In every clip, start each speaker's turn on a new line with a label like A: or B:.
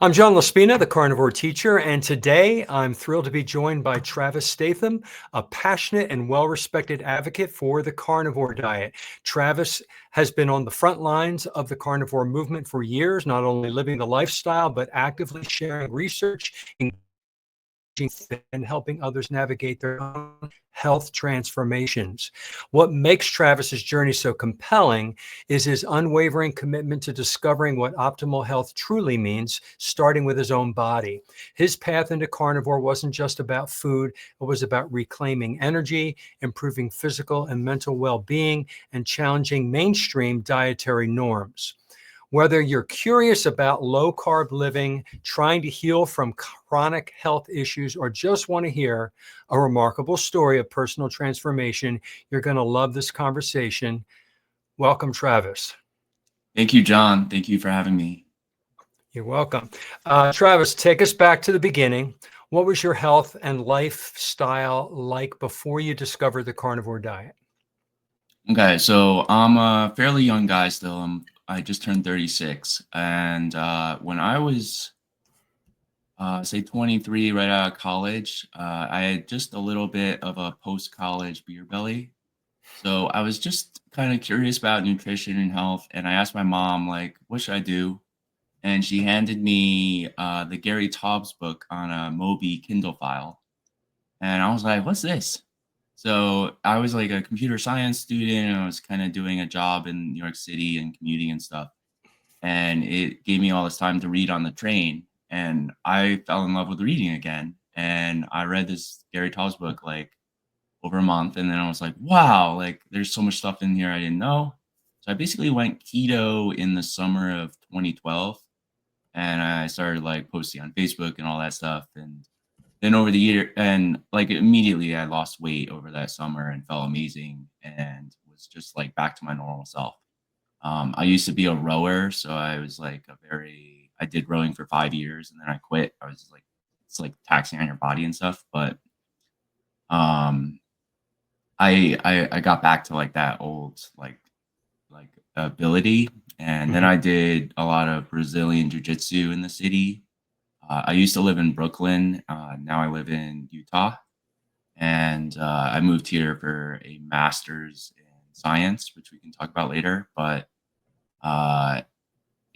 A: I'm John Laspina, the Carnivore teacher, and today I'm thrilled to be joined by Travis Statham, a passionate and well-respected advocate for the carnivore diet. Travis has been on the front lines of the carnivore movement for years, not only living the lifestyle, but actively sharing research, and helping others navigate their own health transformations. What makes Travis's journey so compelling is his unwavering commitment to discovering what optimal health truly means, starting with his own body. His path into carnivore wasn't just about food, it was about reclaiming energy, improving physical and mental well-being, and challenging mainstream dietary norms. Whether you're curious about low carb living, trying to heal from chronic health issues, or just want to hear a remarkable story of personal transformation, you're going to love this conversation. Welcome, Travis.
B: Thank you, John. Thank you for having me.
A: You're welcome. Travis, take us back to the beginning. What was your health and lifestyle like before you discovered the carnivore diet?
B: Okay, so I'm a fairly young guy still. I just turned 36, and when I was say 23, right out of college, I had just a little bit of a post-college beer belly. So I was just kind of curious about nutrition and health, and I asked my mom, like, what should I do? And she handed me the Gary Taubes book on a Mobi Kindle file. And I was like, "What's this?" So I was like a computer science student, and I was kind of doing a job in New York City and commuting and stuff. And it gave me all this time to read on the train. And I fell in love with reading again. And I read this Gary Taubes book like over a month. And then I was like, wow, like there's so much stuff in here I didn't know. So I basically went keto in the summer of 2012. And I started like posting on Facebook and all that stuff. And then over the year and like immediately I lost weight over that summer and felt amazing and was just like back to my normal self. I used to be a rower, so I was like I did rowing for 5 years and then I quit. I was just like, it's like taxing on your body and stuff. But um, I got back to like that old like ability, and then
A: Mhm.
B: I did a lot of Brazilian jiu-jitsu in the city. I used to live in Brooklyn. Now I live in Utah, and I moved here for a master's in science, which we can talk about later. But uh,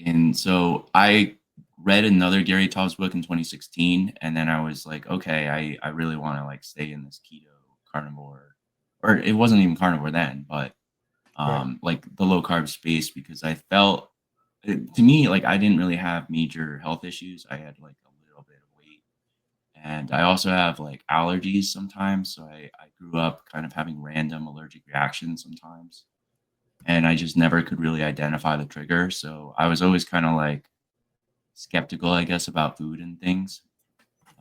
B: and so I read another Gary Taubes book in 2016, and then I was like, okay, I really want to like stay in this keto carnivore, or it wasn't even carnivore then, but
A: Right.
B: like the low carb space because I felt to me like I didn't really have major health issues. I had like a little bit of weight, and I also have like allergies sometimes. So I grew up kind of having random allergic reactions sometimes. And I just never could really identify the trigger. So I was always kind of like skeptical, I guess, about food and things.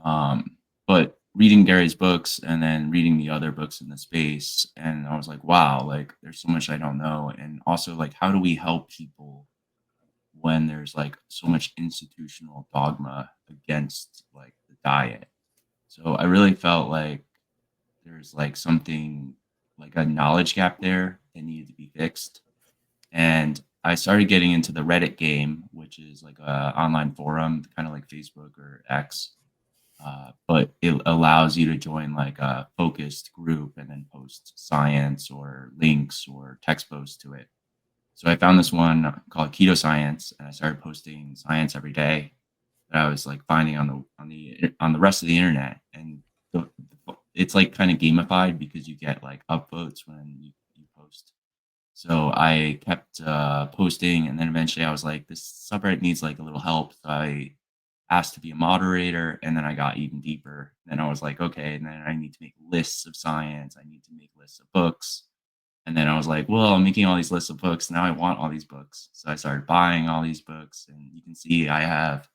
B: Um, but reading Gary's books and then reading the other books in the space, and I was like, wow, like there's so much I don't know. And also, like, how do we help people when there's like so much institutional dogma against like the diet? So I really felt like there's like something like a knowledge gap there that needed to be fixed. And I started getting into the Reddit game, which is like a online forum, kind of like Facebook or X. But it allows you to join like a focused group and then post science or links or text posts to it. So I found this one called Keto Science, and I started posting science every day that I was like finding on the rest of the internet. And it's like kind of gamified because you get like upvotes when you post. So I kept posting, and then eventually I was like, this subreddit needs like a little help. So I asked to be a moderator, and then I got even deeper. Then I was like, okay, and then I need to make lists of science. I need to make lists of books. And then I was like, well, I'm making all these lists of books. Now I want all these books. So I started buying all these books, and you can see I have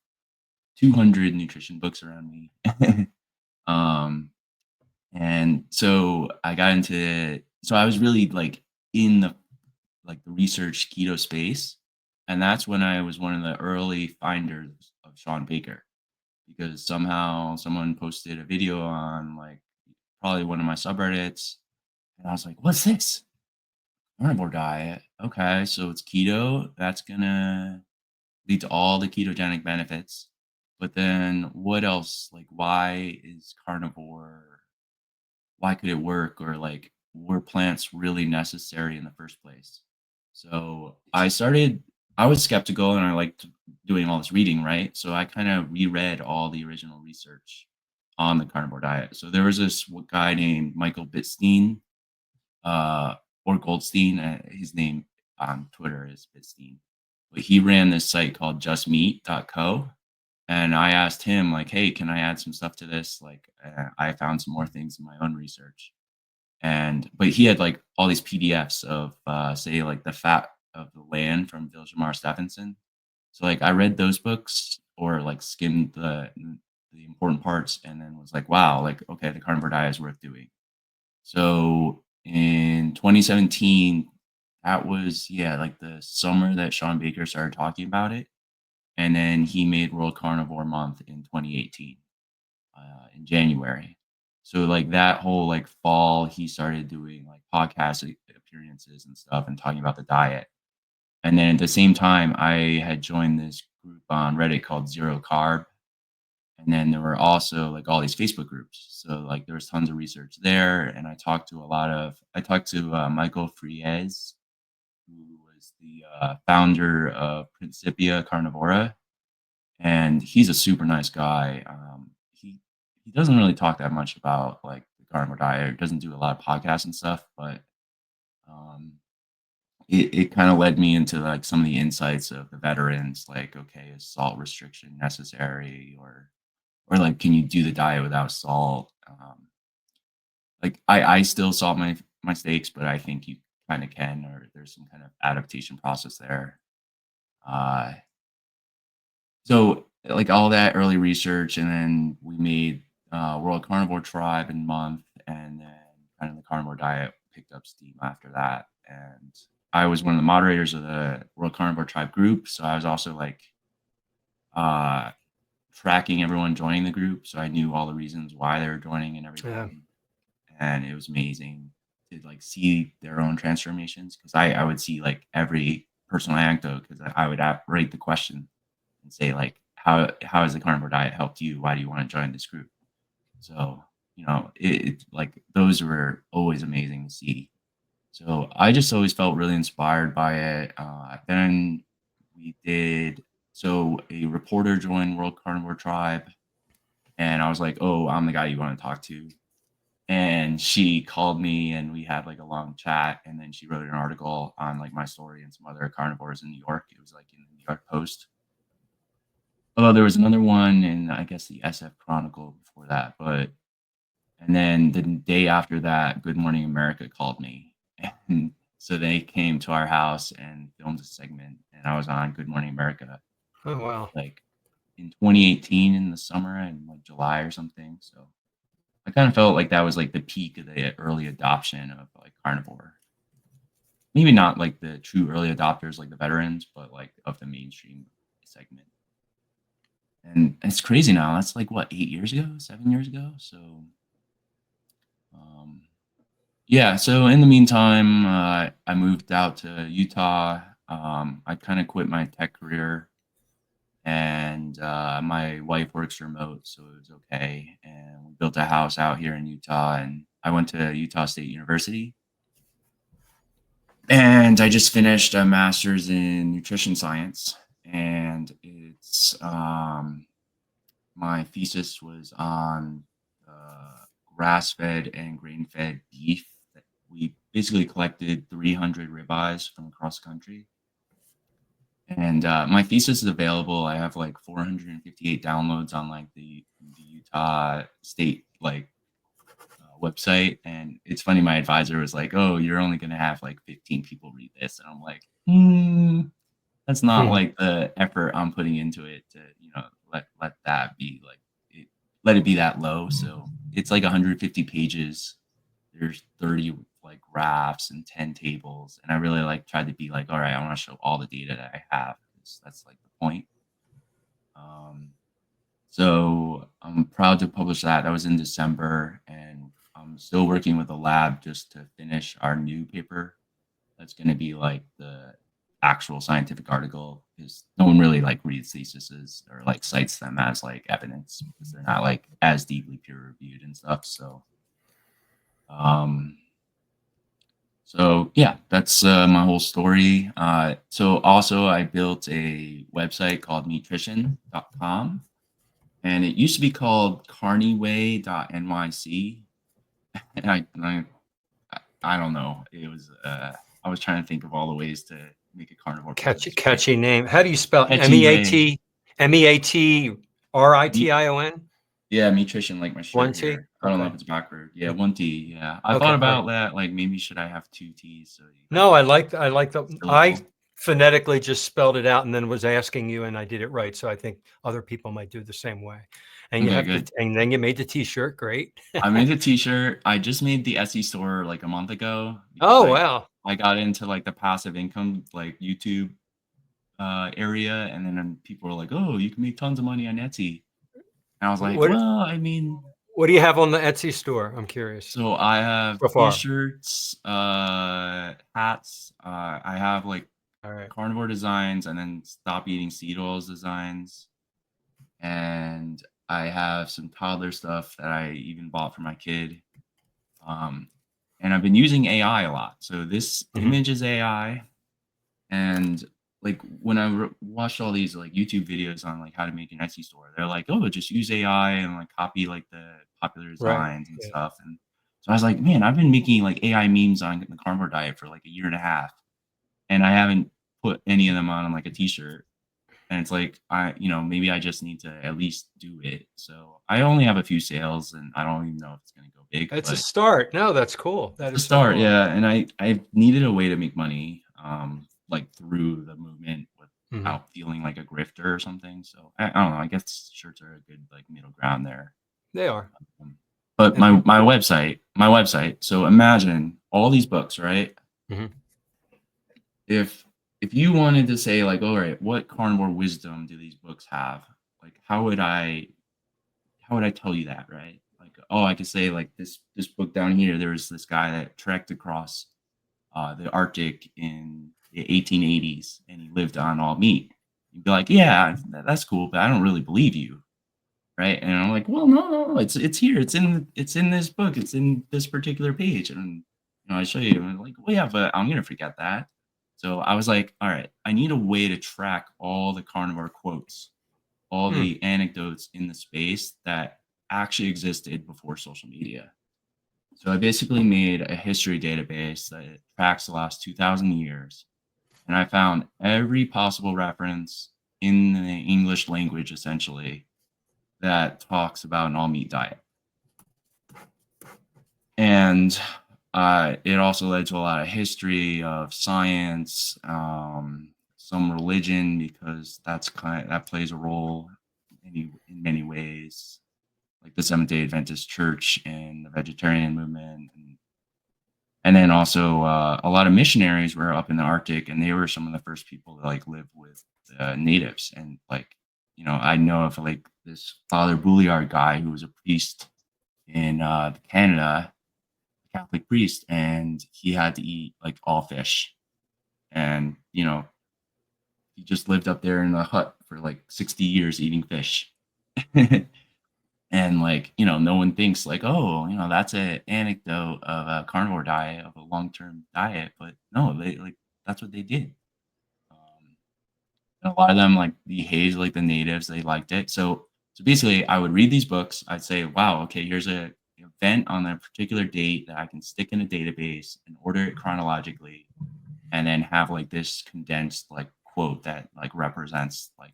B: 200 nutrition books around me. um, and so I got into, so I was really like in the research keto space. And that's when I was one of the early finders of Sean Baker because somehow someone posted a video on like probably one of my subreddits. And I was like, what's this? Carnivore diet. Okay, so it's keto. That's gonna lead to all the ketogenic benefits. but then what else? Like, why is carnivore? Why could it work? Or like, were plants really necessary in the first place? So I was skeptical and I liked doing all this reading, right? So I kind of reread all the original research on the carnivore diet. So there was this guy named Michael Bitstein, uh, or Goldstein. His name on Twitter is Bitstein, but he ran this site called justmeat.co. And I asked him, like, hey, can I add some stuff to this? Like, I found some more things in my own research. But he had like all these PDFs of, say, like the fat of the land from Vilhjalmur Stephenson. So like I read those books or like skimmed the important parts and then was like, wow, like okay, the carnivore diet is worth doing. So in 2017, that was yeah, like the summer that Sean Baker started talking about it. And then he made World Carnivore Month in 2018, in January. So like that whole like fall, he started doing like podcast appearances and stuff and talking about the diet. And then at the same time, I had joined this group on Reddit called Zero Carb. And then there were also like all these Facebook groups. So like there was tons of research there. And I talked to Michael Friez, who was the founder of Principia Carnivora. And he's a super nice guy. He doesn't really talk that much about like the carnivore diet, or doesn't do a lot of podcasts and stuff, but um, it kind of led me into like some of the insights of the veterans, like okay, is salt restriction necessary, or like can you do the diet without salt? Like I still salt my steaks, but I think you kind of can, or there's some kind of adaptation process there. Uh, So, like, all that early research, and then we made, World Carnivore Tribe and Month, and then kind of the carnivore diet picked up steam after that, and I was one of the moderators of the World Carnivore Tribe group, so I was also, like, uh, tracking everyone joining the group, so I knew all the reasons why they were joining and
A: Yeah.
B: everything, and it was amazing to, like, see their own transformations, 'cause I would see, like, every personal anecdote, 'cause I would rate the question and say like, how has the carnivore diet helped you? Why do you want to join this group? So, it like those were always amazing to see. So I just always felt really inspired by it. Then we did so a reporter joined World Carnivore Tribe, and I was like, oh, I'm the guy you want to talk to. And she called me and we had like a long chat, and then she wrote an article on like my story and some other carnivores in New York. It was like in the New York Post. Oh, there was another one in, I guess, the SF Chronicle before that, but and then the day after that, Good Morning America called me, and so they came to our house and filmed a segment, and I was on Good Morning America,
A: Oh, wow.
B: like, in 2018 in the summer in, like, July or something, so I kinda felt like that was, like, the peak of the early adoption of, like, carnivore. Maybe not, like, the true early adopters, like the veterans, but, like, of the mainstream segment. And it's crazy now. That's like what, 8 years ago, 7 years ago? So, um, yeah, so in the meantime, I moved out to Utah. I kinda quit my tech career, and, my wife works remote, so it was okay, and we built a house out here in Utah, and I went to Utah State University, and I just finished a master's in nutrition science, and my thesis was on grass-fed and grain-fed beef. That we basically collected 300 ribeyes from across the country, and my thesis is available. I have like 458 downloads on like the Utah State like website, and it's funny. My advisor was like, "Oh, you're only gonna have like 15 people read this," and I'm like, that's not
A: Hmm.
B: like the effort I'm putting into it to, let that be like it, let it be that low. So it's like 150 pages. There's 30 like graphs and 10 tables. And I really like tried to be like, all right, I want to show all the data that I have. 'Cause that's like the point. Um, so I'm proud to publish that. That was in December, and I'm still working with the lab just to finish our new paper. That's going to be like the actual scientific article, because no one really like reads theses or like cites them as like evidence because they're not like as deeply peer reviewed and stuff. Um, so yeah, that's my whole story. So also I built a website called meatrition.com, and it used to be called carnivore.nyc. And I don't know. It was I was trying to think of all the ways to make a carnivore presence, right?
A: Catchy name. How do you spell
B: Catchy way.
A: Meatrition?
B: Yeah, meatrition, like my shirt
A: 1T?
B: here. I don't know
A: Okay.
B: if it's backward. Yeah, 1T. Yeah, I
A: Okay.
B: thought
A: All right.
B: about that. Like maybe should I have 2 T's so you
A: No,
B: get
A: I like the I
B: syllable?
A: phonetically just spelled it out and then was asking you and I did it right. So I think other people might do the same way. And you
B: Okay,
A: have
B: good.
A: and then you made the t-shirt. Great.
B: I made a T-shirt. I just made the Etsy store like a month ago because
A: Oh,
B: I
A: wow.
B: I got into like the passive income like YouTube area, and then people were like, "Oh, you can make tons of money on Etsy." And I was like,
A: What
B: "Well, I mean."
A: what do you have on the Etsy store? I'm curious
B: So I have
A: so far.
B: T-shirts, hats. I have like
A: All right.
B: carnivore designs, and then stop eating seed oils designs. And I have some toddler stuff that I even bought for my kid. Um, and I've been using AI a lot. So this
A: Mhm.
B: image is AI, and like when I watched all these like YouTube videos on like how to make an Etsy store, they're like, "Oh, just use AI and like copy like the popular
A: Right.
B: designs and
A: Yeah.
B: stuff." And so I was like, "Man, I've been making like AI memes on the carnivore diet for like a year and a half, and I haven't put any of them on like a T-shirt." And it's like maybe I just need to at least do it. So I only have a few sales, and I don't even know if it's going to go big,
A: It's a
B: but
A: start. No, that's cool. That
B: the
A: is so
B: start,
A: cool.
B: yeah. And I needed a way to make money, like through the movement
A: Mhm.
B: without feeling like a grifter or something. So I don't know. I guess shirts are a good like middle ground there.
A: They are.
B: Um, but
A: And
B: my website. So imagine all these books, right?
A: Mhm.
B: If if you wanted to say like, all right, what carnivore wisdom do these books have? Like, how would I tell you that, right? Like, oh, I could say like this book down here. There was this guy that trekked across the Arctic in the 1880s, and he lived on all meat. You'd be like, yeah, that's cool, but I don't really believe you, right? And I'm like, well, no, it's here, it's in this book, it's in this particular page, and I show you, and I'm like, well, yeah, but I'm gonna forget that. So I was like, all right, I need a way to track all the carnivore quotes, all
A: Hmm.
B: the anecdotes in the space that actually existed before social media. So I basically made a history database that tracks the last 2,000 years, and I found every possible reference in the English language, essentially, that talks about an all meat diet. And it also led to a lot of history of science, some religion, because that plays a role in many ways, like the Seventh Day Adventist Church and the vegetarian movement, and then also a lot of missionaries were up in the Arctic, and they were some of the first people to like live with natives. And like, I know of like this Father Bouliard guy who was a priest in Canada, a Catholic priest, and he had to eat like all fish. And he just lived up there in a hut for like 60 years eating fish. And like, no one thinks like, oh, that's an anecdote of a carnivore diet, of a long-term diet, but no, they like that's what they did. Um, and a lot of them like behaved like the natives. They liked it. So basically, I would read these books. I'd say, wow, okay, here's a event on a particular date that I can stick in a database and order it chronologically, and then have like this condensed like quote that like represents like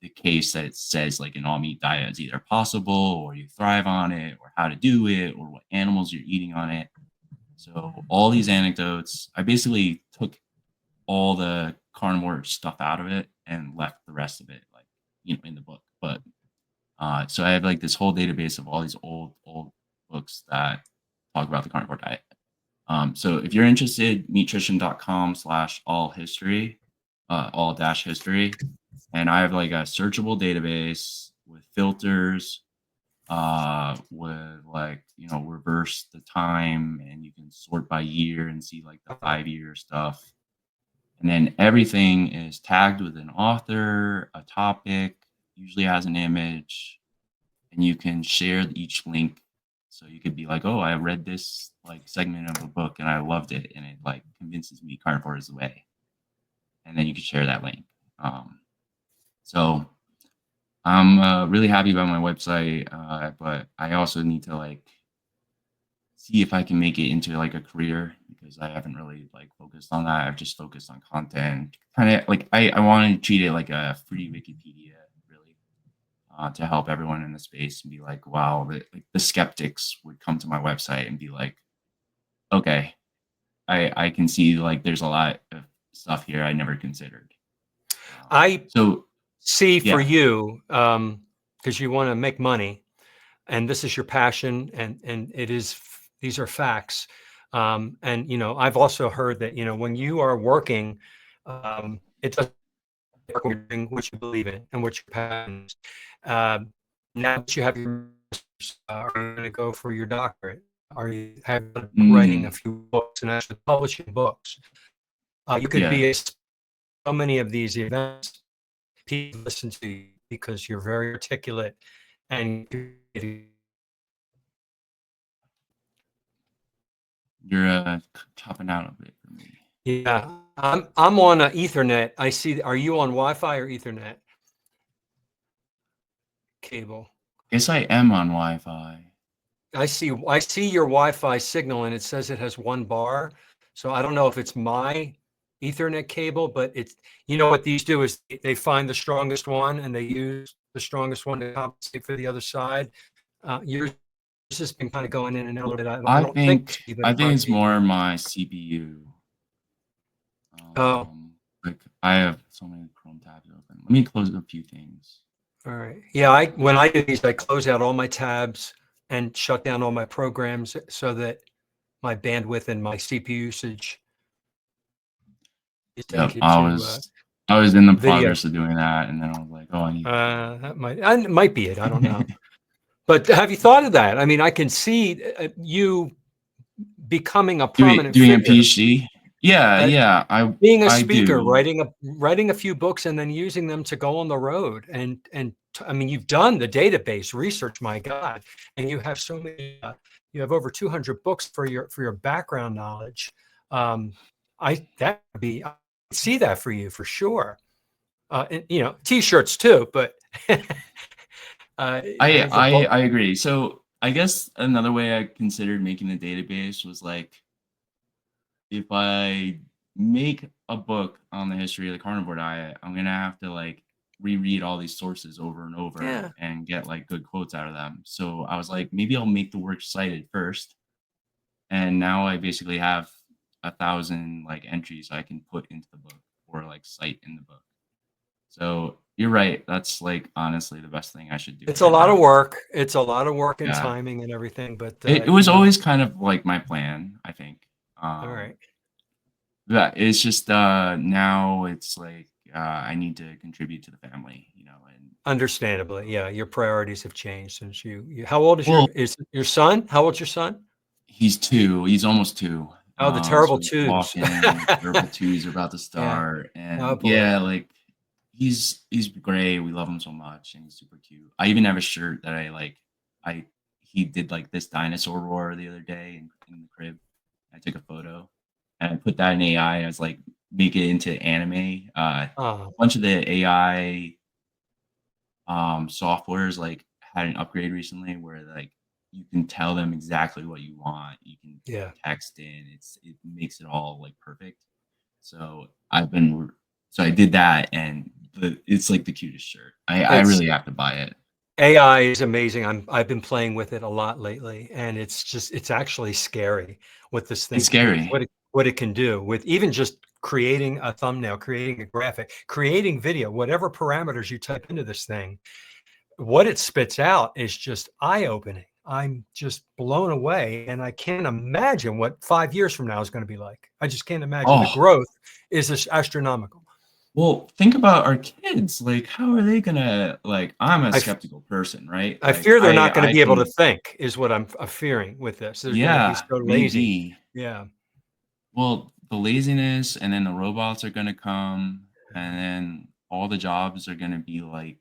B: the case that it says like an all meat diet is either possible or you thrive on it or how to do it or what animals you're eating on it. So all these anecdotes, I basically took all the carnivore stuff out of it and left the rest of it like in the book. But so I have like this whole database of all these old books that talk about the carnivore diet. So if you're interested, meatrition.com/all history, all dash history. And I have like a searchable database with filters, with like, reverse the time, and you can sort by year and see like the 5-year stuff. And then everything is tagged with an author, a topic, usually has an image, and you can share each link. So you could be like, oh, I read this like segment of a book and I loved it, and it like convinces me carnivore is the way. And then you can share that link. So I'm really happy about my website, but I also need to like see if I can make it into like a career, because I haven't really like focused on that. I've just focused on content. Kind of like I want to treat it like a free Wikipedia, really, to help everyone in the space and be like, wow, the skeptics would come to my website and be like, okay, I can see like there's a lot of stuff here I never considered.
A: I
B: So
A: see for
B: yeah.
A: you, because you want to make money, and this is your passion, and it is, these are facts. And I've also heard that when you are working, it doesn't work when you're doing what you believe in and what your passion is. Now that you have your are you going to go for your doctorate? Are you have writing a
B: Mm,
A: few books and actually publishing books? You could
B: yeah.
A: be at so many of these events. People listen to you because you're very articulate and
B: You're chopping out a bit for me.
A: yeah. I'm on Ethernet. I see. Are you on Wi-Fi or Ethernet cable?
B: Guess I am on Wi-Fi.
A: I see your Wi-Fi signal, and it says it has 1 bar. So I don't know if it's my Ethernet cable, but it's, what these do is they find the strongest one and they use the strongest one to compensate for the other side. Yours has been kind of going in and out a little bit. I don't think it's you, but
B: I
A: it
B: think
A: might
B: it's
A: be.
B: more my CPU.
A: Oh,
B: Like I have so many Chrome tabs open. Let me close a few things.
A: all right. Yeah, when I do these, I close out all my tabs and shut down all my programs so that my bandwidth and my CPU usage is
B: Yep,
A: dedicated to
B: I was in the
A: video.
B: progress of doing that, and then I was like, oh, I need to do
A: That might be it. I don't know. But have you thought of that? I mean, I can see you becoming a prominent
B: doing a
A: figure,
B: PhD. Yeah, yeah,
A: being a
B: I
A: speaker,
B: do.
A: writing a few books, and then using them to go on the road. I mean, you've done the database research, my God, and you have so many. You have over 200 books for your background knowledge. I see that for you for sure. And T-shirts too, but the book.
B: I agree. So I guess another way I considered making the database was like, if I make a book on the history of the carnivore diet, I'm gonna have to like reread all these sources over and over
A: Yeah.
B: and get like good quotes out of them. So I was like, maybe I'll make the work cited first. And now I basically have 1,000 like entries I can put into the book or like cite in the book. So you're right. That's like honestly the best thing I should do
A: It's a
B: right
A: lot of
B: now.
A: work. It's a lot of work and
B: Yeah.
A: timing and everything, but
B: It was always kind of like my plan, I think.
A: all right.
B: Yeah, it's just now it's like I need to contribute to the family, and
A: Understandably, yeah, your priorities have changed since how old is
B: well,
A: your son? How old's your son?
B: he's 2, he's almost 2.
A: Oh, the
B: So
A: terrible
B: he's
A: twos.
B: walking, terrible 2s are about to
A: Yeah.
B: start,
A: Oh
B: and
A: boy.
B: yeah, like he's great. We love him so much, and he's super cute. I even have a shirt that I he did like this dinosaur roar the other day in the crib. I took a photo and I put that in AI. I was like, make it into anime. A
A: Oh,
B: bunch of the AI softwares like had an upgrade recently where like you can tell them exactly what you want. You can put
A: yeah.
B: text in. It makes it all like perfect. So I did that, and it's like the cutest shirt. I
A: It's
B: really have to buy it.
A: AI is amazing. I've been playing with it a lot lately, and it's actually scary what this
B: It's
A: thing
B: scary.
A: what it can do with even just creating a thumbnail, creating a graphic, creating video, whatever parameters you type into this thing. What it spits out is just eye-opening. I'm just blown away, and I can't imagine what 5 years from now is going to be like. I just can't imagine. The
B: Oh,
A: growth is astronomical.
B: well, think about our kids. Like, how are they gonna like? I'm a
A: I f-
B: skeptical person, right?
A: I
B: Like,
A: fear they're not going to
B: I
A: be able to
B: can,
A: think, is what I'm fearing with this. They're going to be
B: yeah,
A: so lazy.
B: maybe.
A: Yeah.
B: Well, the laziness, and then the robots are gonna come, and then all the jobs are gonna be like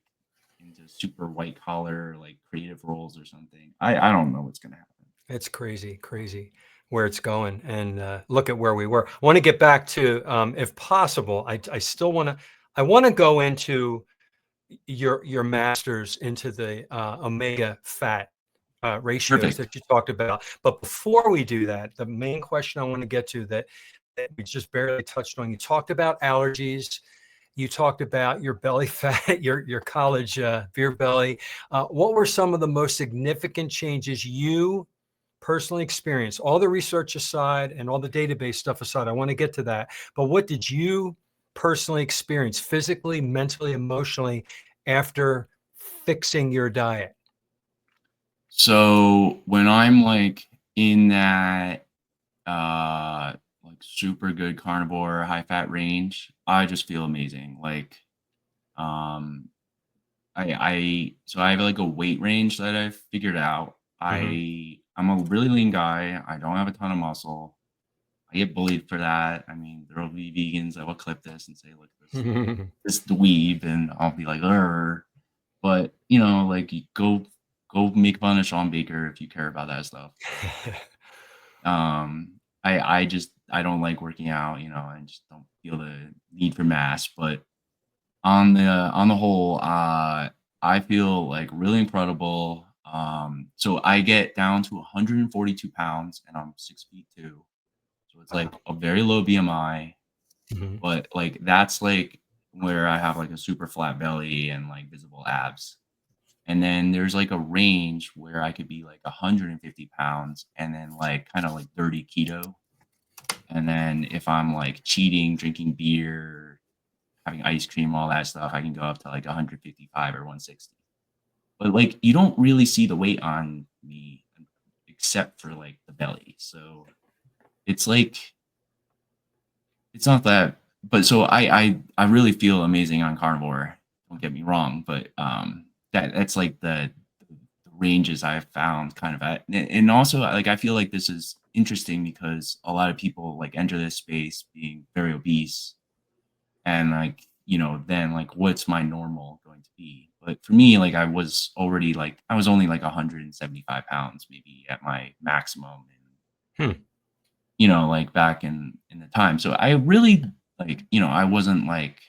B: into super white collar, like creative roles or something. I don't know what's gonna happen.
A: It's crazy, crazy where it's going. And look at where we were. I want to get back to, if possible, I still want to, I want to go into your masters into the omega fat ratios
B: Perfect.
A: that you talked about. But before we do that, the main question I want to get to that we just barely touched on, you talked about allergies. You talked about your belly fat, your college beer belly. What were some of the most significant changes you personally experienced? All the research aside and all the database stuff aside, I want to get to that. But what did you personally experience physically, mentally, emotionally after fixing your diet?
B: So when I'm like in that like super good carnivore high fat range, I just feel amazing. Like um so I have like a weight range that I've figured out.
A: Mhm.
B: I'm a really lean guy. I don't have a ton of muscle. I get bullied for that. I mean, there will be vegans that will clip this and say, "Look, this dweeb," and I'll be like, "Ugh." But you know, like you go make fun of Sean Baker if you care about that stuff. I don't like working out. You know, I just don't feel the need for mass. But on the whole, I feel like really incredible. So I get down to 142 pounds, and I'm 6 feet 2. So it's like
A: Wow.
B: a very low BMI,
A: Mhm.
B: but like that's like where I have like a super flat belly and like visible abs. And then there's like a range where I could be like 150 pounds and then like kind of like dirty keto. And then if I'm like cheating, drinking beer, having ice cream, all that stuff, I can go up to like 155 or 160. But like you don't really see the weight on me except for like the belly. So it's like it's not that, but so I really feel amazing on carnivore. Don't get me wrong, but that's like the ranges I've found kind of at, and also like I feel like this is interesting because a lot of people like enter this space being very obese, and like you know then like what's my normal going to be? But for me, like I was only like 175 pounds maybe at my maximum,
A: Hmm.
B: you know, like back in the time. So I really like, you know, I wasn't like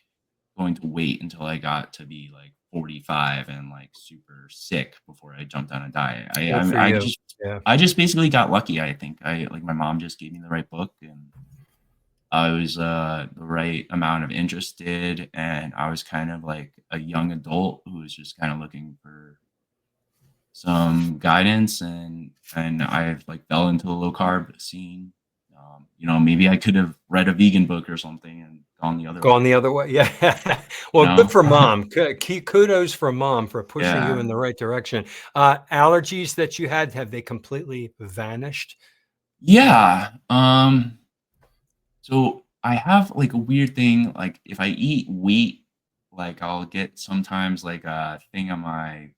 B: going to wait until I got to be like 45 and like super sick before I jumped on a diet.
A: Good for you. Yeah.
B: I just basically got lucky, I think. I like my mom just gave me the right book and I was the right amount of interested and I was kind of like a young adult who was just kind of looking for some guidance and I like fell into the low carb scene. You know, maybe I could have read a vegan book or something and gone the other
A: Gone
B: way.
A: the other way. Yeah.
B: You
A: Well, good
B: know,
A: for mom. Kudos for mom for pushing you
B: yeah,
A: in the right direction. Allergies that you had, have they completely vanished?
B: yeah. So I have like a weird thing. Like if I eat wheat, like I'll get sometimes like a thing on my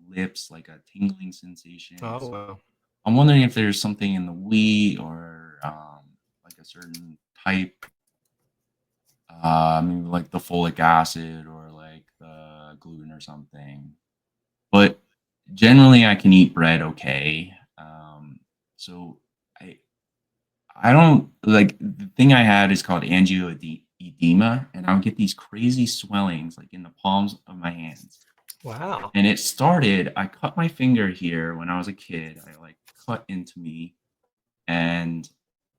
B: lips, like a tingling sensation.
A: Oh,
B: So
A: wow.
B: I'm wondering if there's something in the wheat or like a certain type, maybe like the folic acid or like the gluten or something. But generally, I can eat bread okay. So I I don't like the thing I had is called angioedema, and I would get these crazy swellings like in the palms of my hands.
A: Wow.
B: And it started, I cut my finger here when I was a kid. I like cut into me. And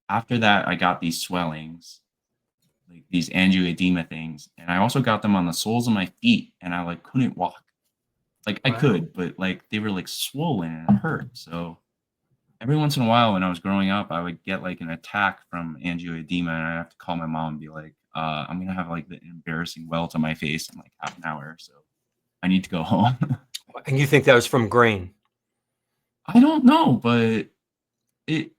B: after that, I got these swellings, like these angioedema things. And I also got them on the soles of my feet, and I like couldn't walk. Like I
A: Wow.
B: could, but like they were like swollen and it hurt. So every once in a while when I was growing up, I would get like an attack from angioedema and I have to call my mom and be like, I'm gonna have like the embarrassing welt on my face in like half an hour. So I need to go home.
A: And you think that was from grain?
B: I don't know, but it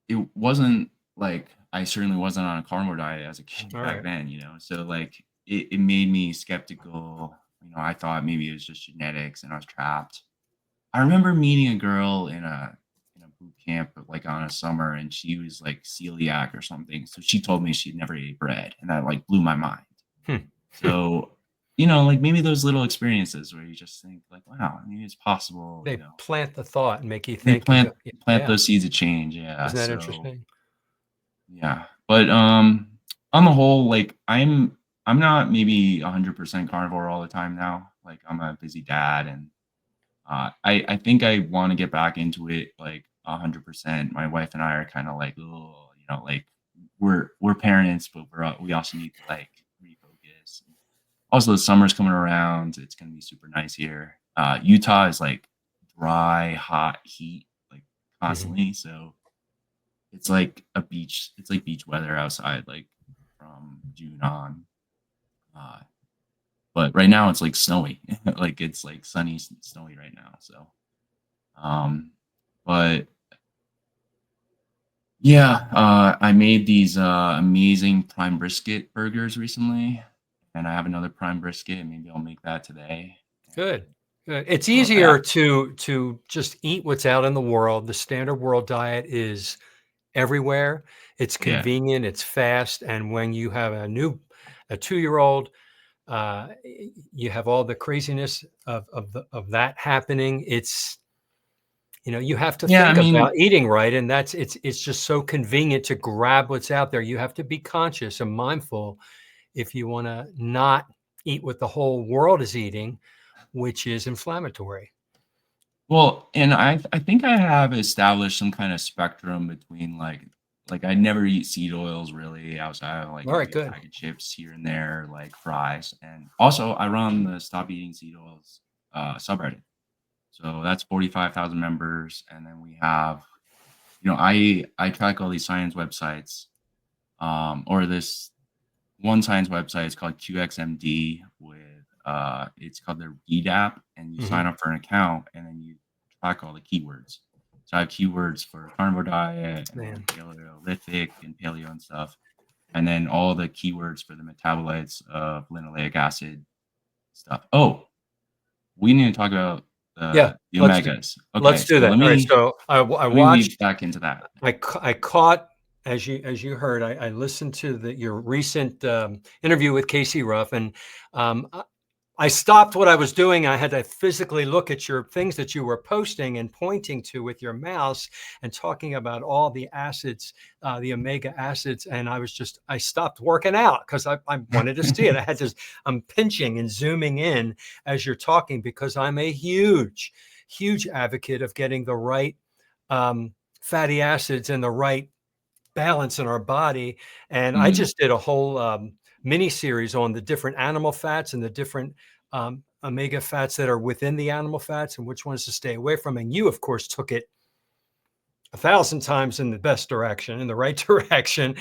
B: it wasn't like I certainly wasn't on a carnivore diet as a kid
A: All
B: back
A: right.
B: then, you know. So like it made me skeptical. You know, I thought maybe it was just genetics and I was trapped. I remember meeting a girl in a boot camp like on a summer, and she was like celiac or something. So she told me she'd never ate bread, and that like blew my mind.
A: Hmm.
B: So, like maybe those little experiences where you just think like, wow, maybe it's possible,
A: They plant the thought and make you
B: they
A: think and go,
B: plant plant
A: yeah.
B: those seeds of change. Yeah.
A: Isn't that
B: So
A: interesting?
B: yeah. But on the whole, like I'm not maybe 100% carnivore all the time now. Like I'm a busy dad, and I think I want to get back into it like 100%. My wife and I are kind of like, oh, like we're parents, but we also need to like refocus. Also, the summer's coming around. It's gonna be super nice here. Utah is like dry, hot heat, like
A: Mhm.
B: constantly. So it's like a beach. It's like beach weather outside, like from June on. Uh, but right now it's like snowy. Like it's like sunny, snowy right now. So, um, but yeah, I made these amazing prime brisket burgers recently, and I have another prime brisket, and maybe I'll make that today.
A: Good, good. It's
B: So yeah,
A: easier to just eat what's out in the world. The standard world diet is everywhere. It's
B: yeah,
A: convenient, it's fast, and when you have a 2-year-old, you have all the craziness of that happening. It's you have to
B: yeah. I
A: think
B: mean,
A: about eating right, and it's just so convenient to grab what's out there. You have to be conscious and mindful if you want to not eat what the whole world is eating, which is inflammatory.
B: well, and I think I have established some kind of spectrum between like I never eat seed oils really outside of like
A: All right,
B: maybe a
A: good.
B: bag of chips here and there, like fries. And also I run the Stop Eating Seed Oils subreddit. So that's 45,000 members. And then we have, I track all these science websites, or this one science website is called QXMD with it's called their Read app, and you
A: Mhm.
B: sign up for an account and then you track all the keywords. So I have keywords for carnivore diet and then
A: Man.
B: paleolithic and paleo and stuff, and then all the keywords for the metabolites of linoleic acid stuff. Oh, we need to talk about
A: Yeah,
B: the
A: let's do
B: omegas. Okay,
A: let's do
B: so
A: that. All right, so I
B: let me weave
A: watched
B: back into that.
A: I caught as you heard, I listened to your recent interview with Casey Ruff, and um, I stopped what I was doing. I had to physically look at your things that you were posting and pointing to with your mouse and talking about all the acids, the omega acids. And I stopped working out because I wanted to see it. I'm pinching and zooming in as you're talking because I'm a huge, huge advocate of getting the right fatty acids and the right balance in our body. And I
B: Mm,
A: just did a whole mini series on the different animal fats and the different omega fats that are within the animal fats and which ones to stay away from. And you, of course, took it 1,000 times in the best direction, in the right direction,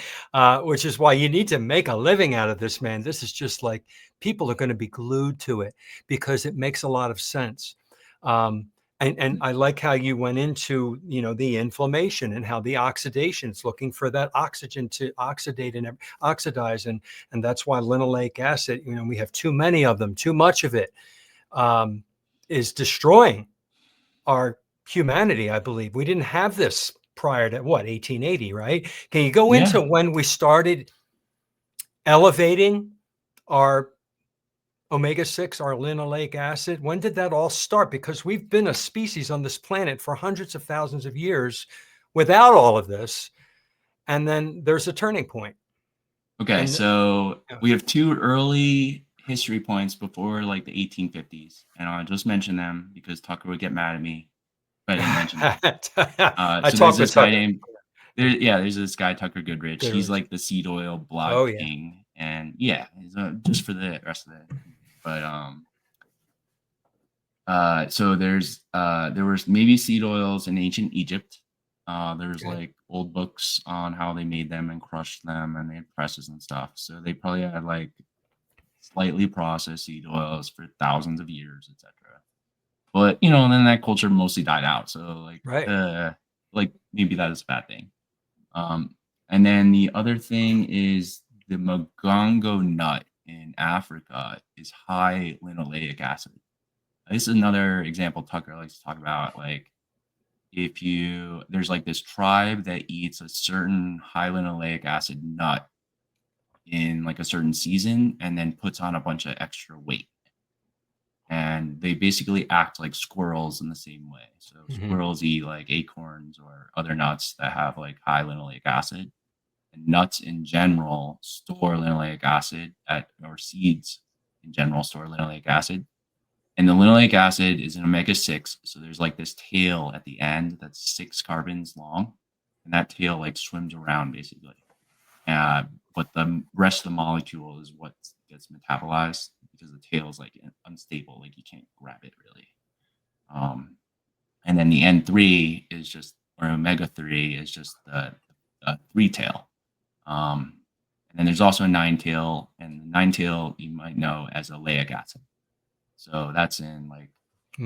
A: which is why you need to make a living out of this, man. This is just like people are going to be glued to it because it makes a lot of sense. Um, and
B: mm,
A: I like how you went into the inflammation and how the oxidation is looking for that oxygen to oxidate and oxidize, and that's why linoleic acid. We have too many of them, too much of it um, is destroying our humanity. I believe we didn't have this prior to what 1880, right? Can you go
B: yeah.
A: into when we started elevating our omega-6, our linoleic acid? When did that all start? Because we've been a species on this planet for hundreds of thousands of years without all of this, and then there's a turning point.
B: Okay,
A: And
B: so
A: yeah.
B: we have two early history points before like the 1850s, and I'll just mention them because Tucker would get mad at me if I didn't mention them.
A: I
B: So there's
A: talked with
B: this guy
A: Tucker.
B: named there's this guy Tucker Goodrich.
A: Good
B: He's
A: Rich.
B: like the seed oil blog
A: Oh yeah.
B: king, and yeah, he's, just for the rest of the. But so there was maybe seed oils in ancient Egypt. There's
A: Okay.
B: like old books on how they made them and crushed them, and they had presses and stuff. So they probably had like slightly processed seed oils for thousands of years, etc. But and then that culture mostly died out. So
A: Right.
B: like maybe that is a bad thing. Um, and then the other thing is the magongo nut in Africa is high linoleic acid. This is another example Tucker likes to talk about. Like there's like this tribe that eats a certain high linoleic acid nut in like a certain season and then puts on a bunch of extra weight. And they basically act like squirrels in the same way. So
A: Mhm.
B: squirrels eat like acorns or other nuts that have like high linoleic acid. And nuts in general store linoleic acid or seeds in general store linoleic acid. And the linoleic acid is an omega-6. So there's like this tail at the end that's 6 carbons long. And that tail like swims around basically. But the rest of the molecule is what gets metabolized because the tail is like unstable, like you can't grab it really. And then the N3 is just, or omega-3 is just the 3 tail. And then there's also a 9 tail, and the 9 tail you might know as oleic acid. So that's in like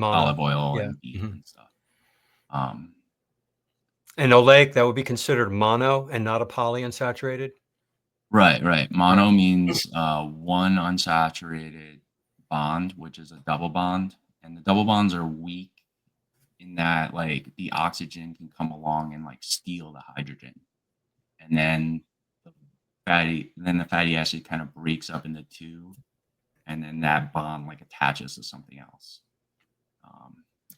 B: olive oil
A: Yeah.
B: and beef
A: Mhm.
B: and stuff. Um,
A: And oleic, that would be considered mono and not a polyunsaturated?
B: right.
A: All right.
B: Mono means one unsaturated bond, which is a double bond. And the double bonds are weak in that like the oxygen can come along and like steal the hydrogen. And then the fatty acid kind of breaks up into two, and then that bond like attaches to something else.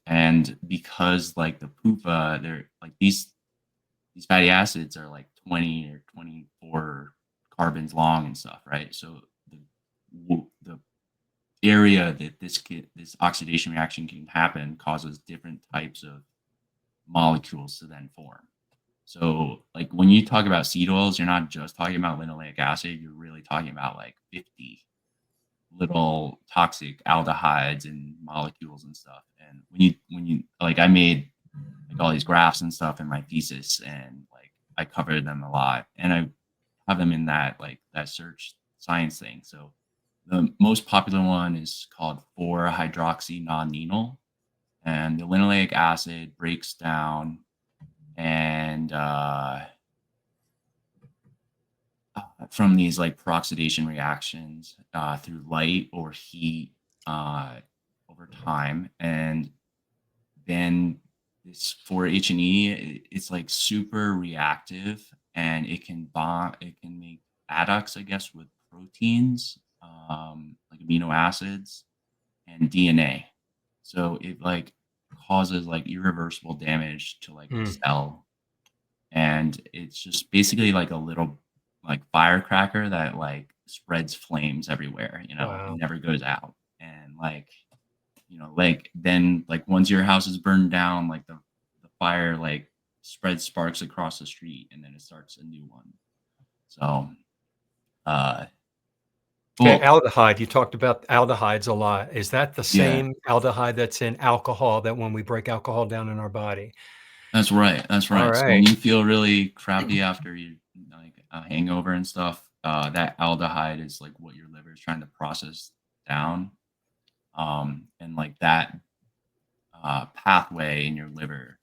B: And because like the pupa, they're like these fatty acids are like 20 or 24 carbons long and stuff, right? So the area that this oxidation reaction can happen causes different types of molecules to then form. So like when you talk about seed oils, you're not just talking about linoleic acid, you're really talking about like 50 little toxic aldehydes and molecules and stuff. And when you like I made like all these graphs and stuff in my thesis, and like I covered them a lot, and I have them in that like that search science thing. So the most popular one is called 4-hydroxy non-enol, and the linoleic acid breaks down and from these like peroxidation reactions through light or heat uh, over time. And then this for H&E, it's like super reactive, and it can bond, it can make adducts, I guess, with proteins, like amino acids and DNA. So it like causes like irreversible damage to like the
A: Mm.
B: cell, and it's just basically like a little like firecracker that like spreads flames everywhere, and
A: Wow.
B: never goes out. And like, like then like once your house is burned down, like the fire like spreads sparks across the street, and then it starts a new one. So uh
A: Okay,
B: well,
A: aldehyde, you talked about aldehydes a lot. Is that the
B: yeah,
A: same aldehyde that's in alcohol that when we break alcohol down in our body?
B: that's
A: All
B: right. So when
A: right.
B: you feel really crappy after you like a hangover and stuff, that aldehyde is like what your liver is trying to process down. And like that pathway in your liver,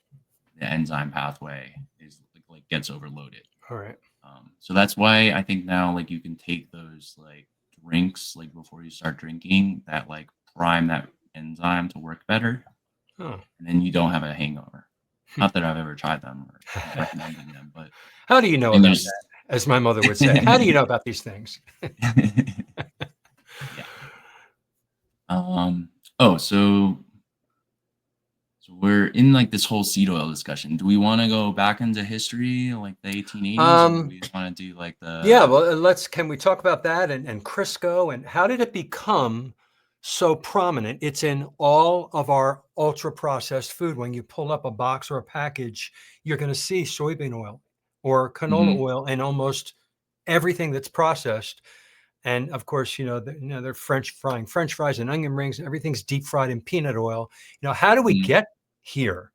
B: the enzyme pathway is like gets overloaded.
A: All right.
B: So that's why I think now like you can take those like drinks like before you start drinking that like prime that enzyme to work better,
A: Oh.
B: and then you don't have a hangover. Not that I've ever tried them or recommended them, but
A: How do you know
B: and
A: about
B: there's
A: that? As my mother would say, how do you know about these things?
B: yeah. Oh, so we're in like this whole seed oil discussion. Do we want to go back into history, like the 1880s, or do
A: Um,
B: we want to do like
A: yeah,
B: the
A: well, can we talk about that and Crisco and how did it become so prominent? It's in all of our ultra processed food. When you pull up a box or a package, you're going to see soybean oil or canola
B: Mhm,
A: oil in almost everything that's processed. And of course, they're French frying French fries and onion rings, and everything's deep fried in peanut oil. How do we
B: mhm.
A: get here?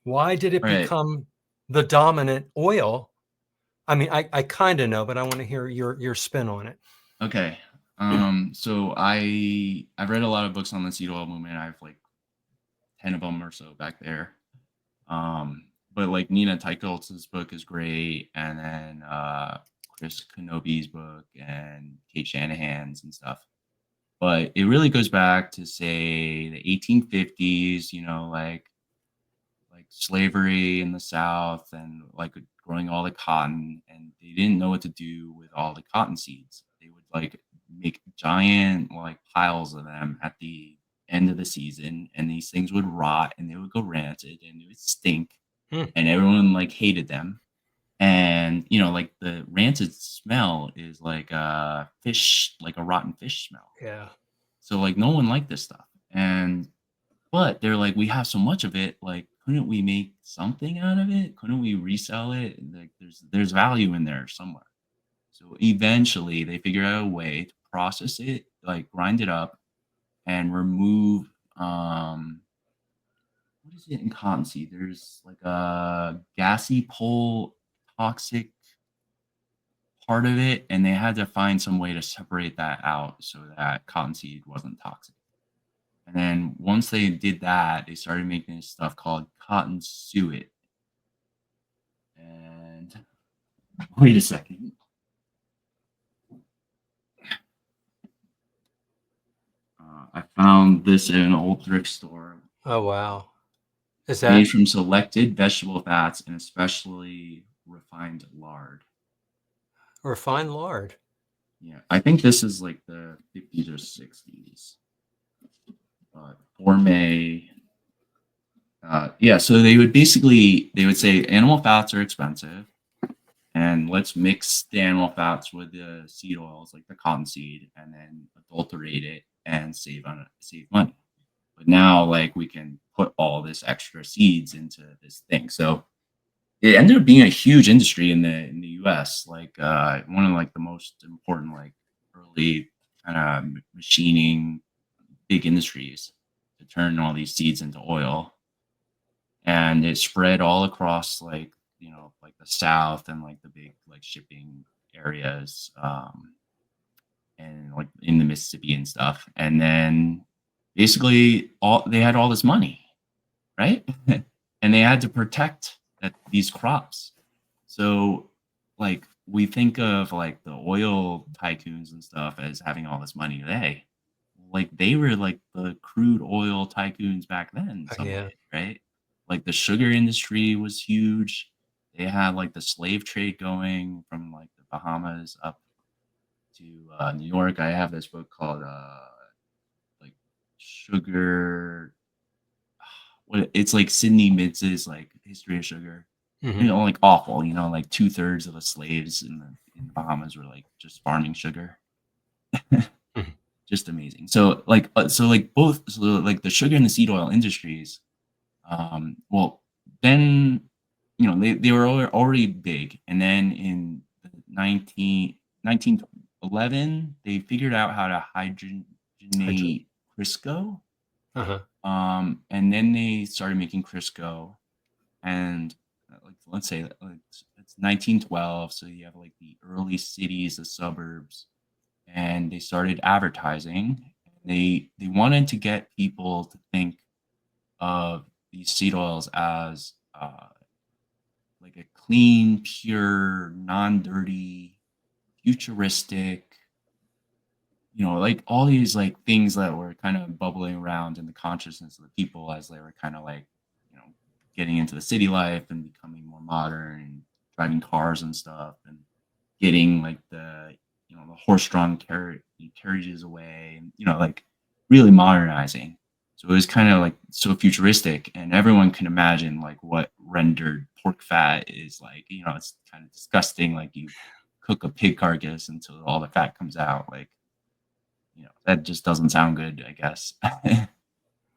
A: Why did it
B: All right.
A: become the dominant oil? I mean, I kind of know, but I want to hear your spin on it.
B: Okay. So I've read a lot of books on the seed oil movement. I have like 10 of them or so back there. But like Nina Teicholz's book is great, and then Chris Kenobi's book and Kate Shanahan's and stuff. But it really goes back to say the 1850s, like slavery in the South and like growing all the cotton, and they didn't know what to do with all the cotton seeds. They would like make giant like piles of them at the end of the season, and these things would rot and they would go rancid and it would stink,
A: Hmm.
B: and everyone like hated them. And like the rancid smell is like a fish, like a rotten fish smell.
A: Yeah.
B: So like no one liked this stuff. And but they're like, we have so much of it, like, couldn't we make something out of it? Couldn't we resell it? Like there's value in there somewhere. So eventually they figured out a way to process it, like grind it up and remove what is it in cottonseed? There's like a gassy pole toxic part of it, and they had to find some way to separate that out so that cottonseed wasn't toxic. And then once they did that, they started making this stuff called cotton suet. And wait a second. I found this in an old thrift store.
A: Oh, wow. Is
B: Made
A: that
B: from selected vegetable fats and especially refined lard.
A: refined lard?
B: Yeah, I think this is like the 50s or 60s. Gourmet. Yeah, so they would say animal fats are expensive, and let's mix the animal fats with the seed oils, like the cottonseed, and then adulterate it and save money. But now, like, we can put all this extra seeds into this thing. So it ended up being a huge industry in the U.S. Like one of like the most important like early kind of machining big industries to turn all these seeds into oil, and it spread all across like like the South and like the big like shipping areas, and like in the Mississippi and stuff. And then basically all they had all this money, right? And they had to protect these crops. So like we think of like the oil tycoons and stuff as having all this money today. Like they were like the crude oil tycoons back then in some
A: Yeah.
B: ways, right? Like the sugar industry was huge. They had like the slave trade going from like the Bahamas up to New York. I have this book called like Sugar. What it's like Sidney Mitz's like History of Sugar.
A: Hmm.
B: Like awful. Like 2/3 of the slaves in the Bahamas were like just farming sugar.
A: Hmm.
B: Just amazing. So like the sugar and the seed oil industries. Well, then they were already big, and then in 1911 they figured out how to hydrogenate Crisco,
A: Uh-huh.
B: and then they started making Crisco, and like let's say that, like, it's 1912, so you have like the early cities, the suburbs, and they started advertising. They wanted to get people to think of these seed oils as like a clean, pure, non-dirty, futuristic, like all these like things that were kind of bubbling around in the consciousness of the people as they were kind of like, you know, getting into the city life and becoming more modern and driving cars and stuff and getting like the horse-drawn carriages away, and like really modernizing. So it was kind of like so futuristic, and everyone can imagine like what rendered pork fat is like. It's kind of disgusting. Like you cook a pig carcass until all the fat comes out. Like that just doesn't sound good, I guess.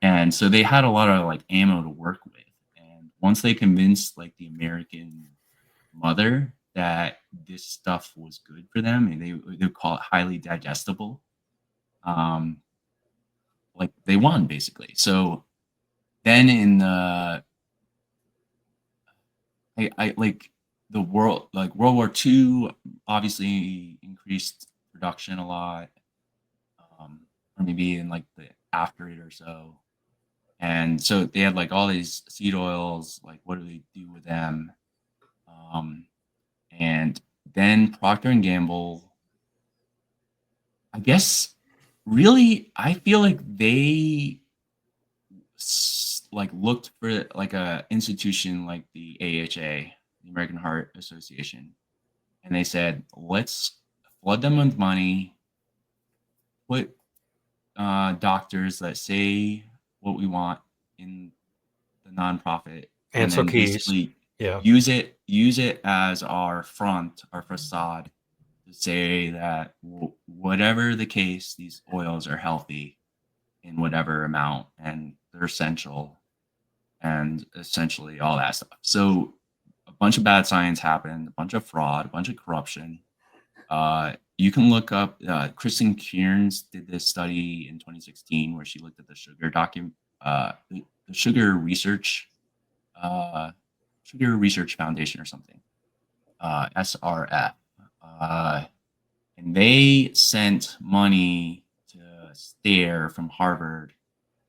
B: And so they had a lot of like ammo to work with. And once they convinced like the American mother that this stuff was good for them, and they would call it highly digestible, um, like they won basically. So then in the I like the world like World War II obviously increased production a lot, or maybe in like the after it or so. And so they had like all these seed oils, like what do they do with them? Um, and then Procter and Gamble, I guess, really, I feel like they like looked for like a institution like the AHA, the American Heart Association, and they said, let's flood them with money, put doctors that say what we want in the nonprofit, and
A: Ansel
B: then
A: Keys.
B: basically
A: Yeah.
B: use it as our front, our facade, to say that whatever the case, these oils are healthy in whatever amount and they're essential and essentially all that stuff. So a bunch of bad science happened, a bunch of fraud, a bunch of corruption. You can look up, Kristen Kearns did this study in 2016 where she looked at the the sugar research, uh, Sugar Research Foundation or something, SRF. Uh, and they sent money to Stair from Harvard,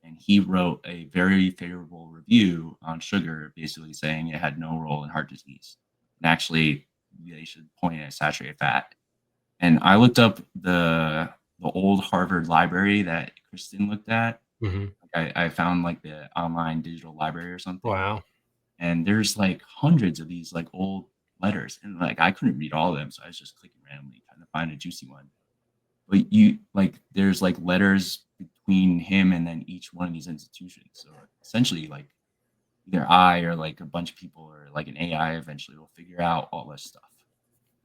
B: and he wrote a very favorable review on sugar, basically saying it had no role in heart disease. And actually, they should point at saturated fat. And I looked up the old Harvard library that Kristen looked at.
A: Hmm.
B: I found like the online digital library or something,
A: Wow.
B: and there's like hundreds of these like old letters, and like I couldn't read all of them, so I was just clicking randomly trying to find a juicy one. But you like there's like letters between him and then each one of these institutions. So essentially, like either I or like a bunch of people or like an AI eventually will figure out all this stuff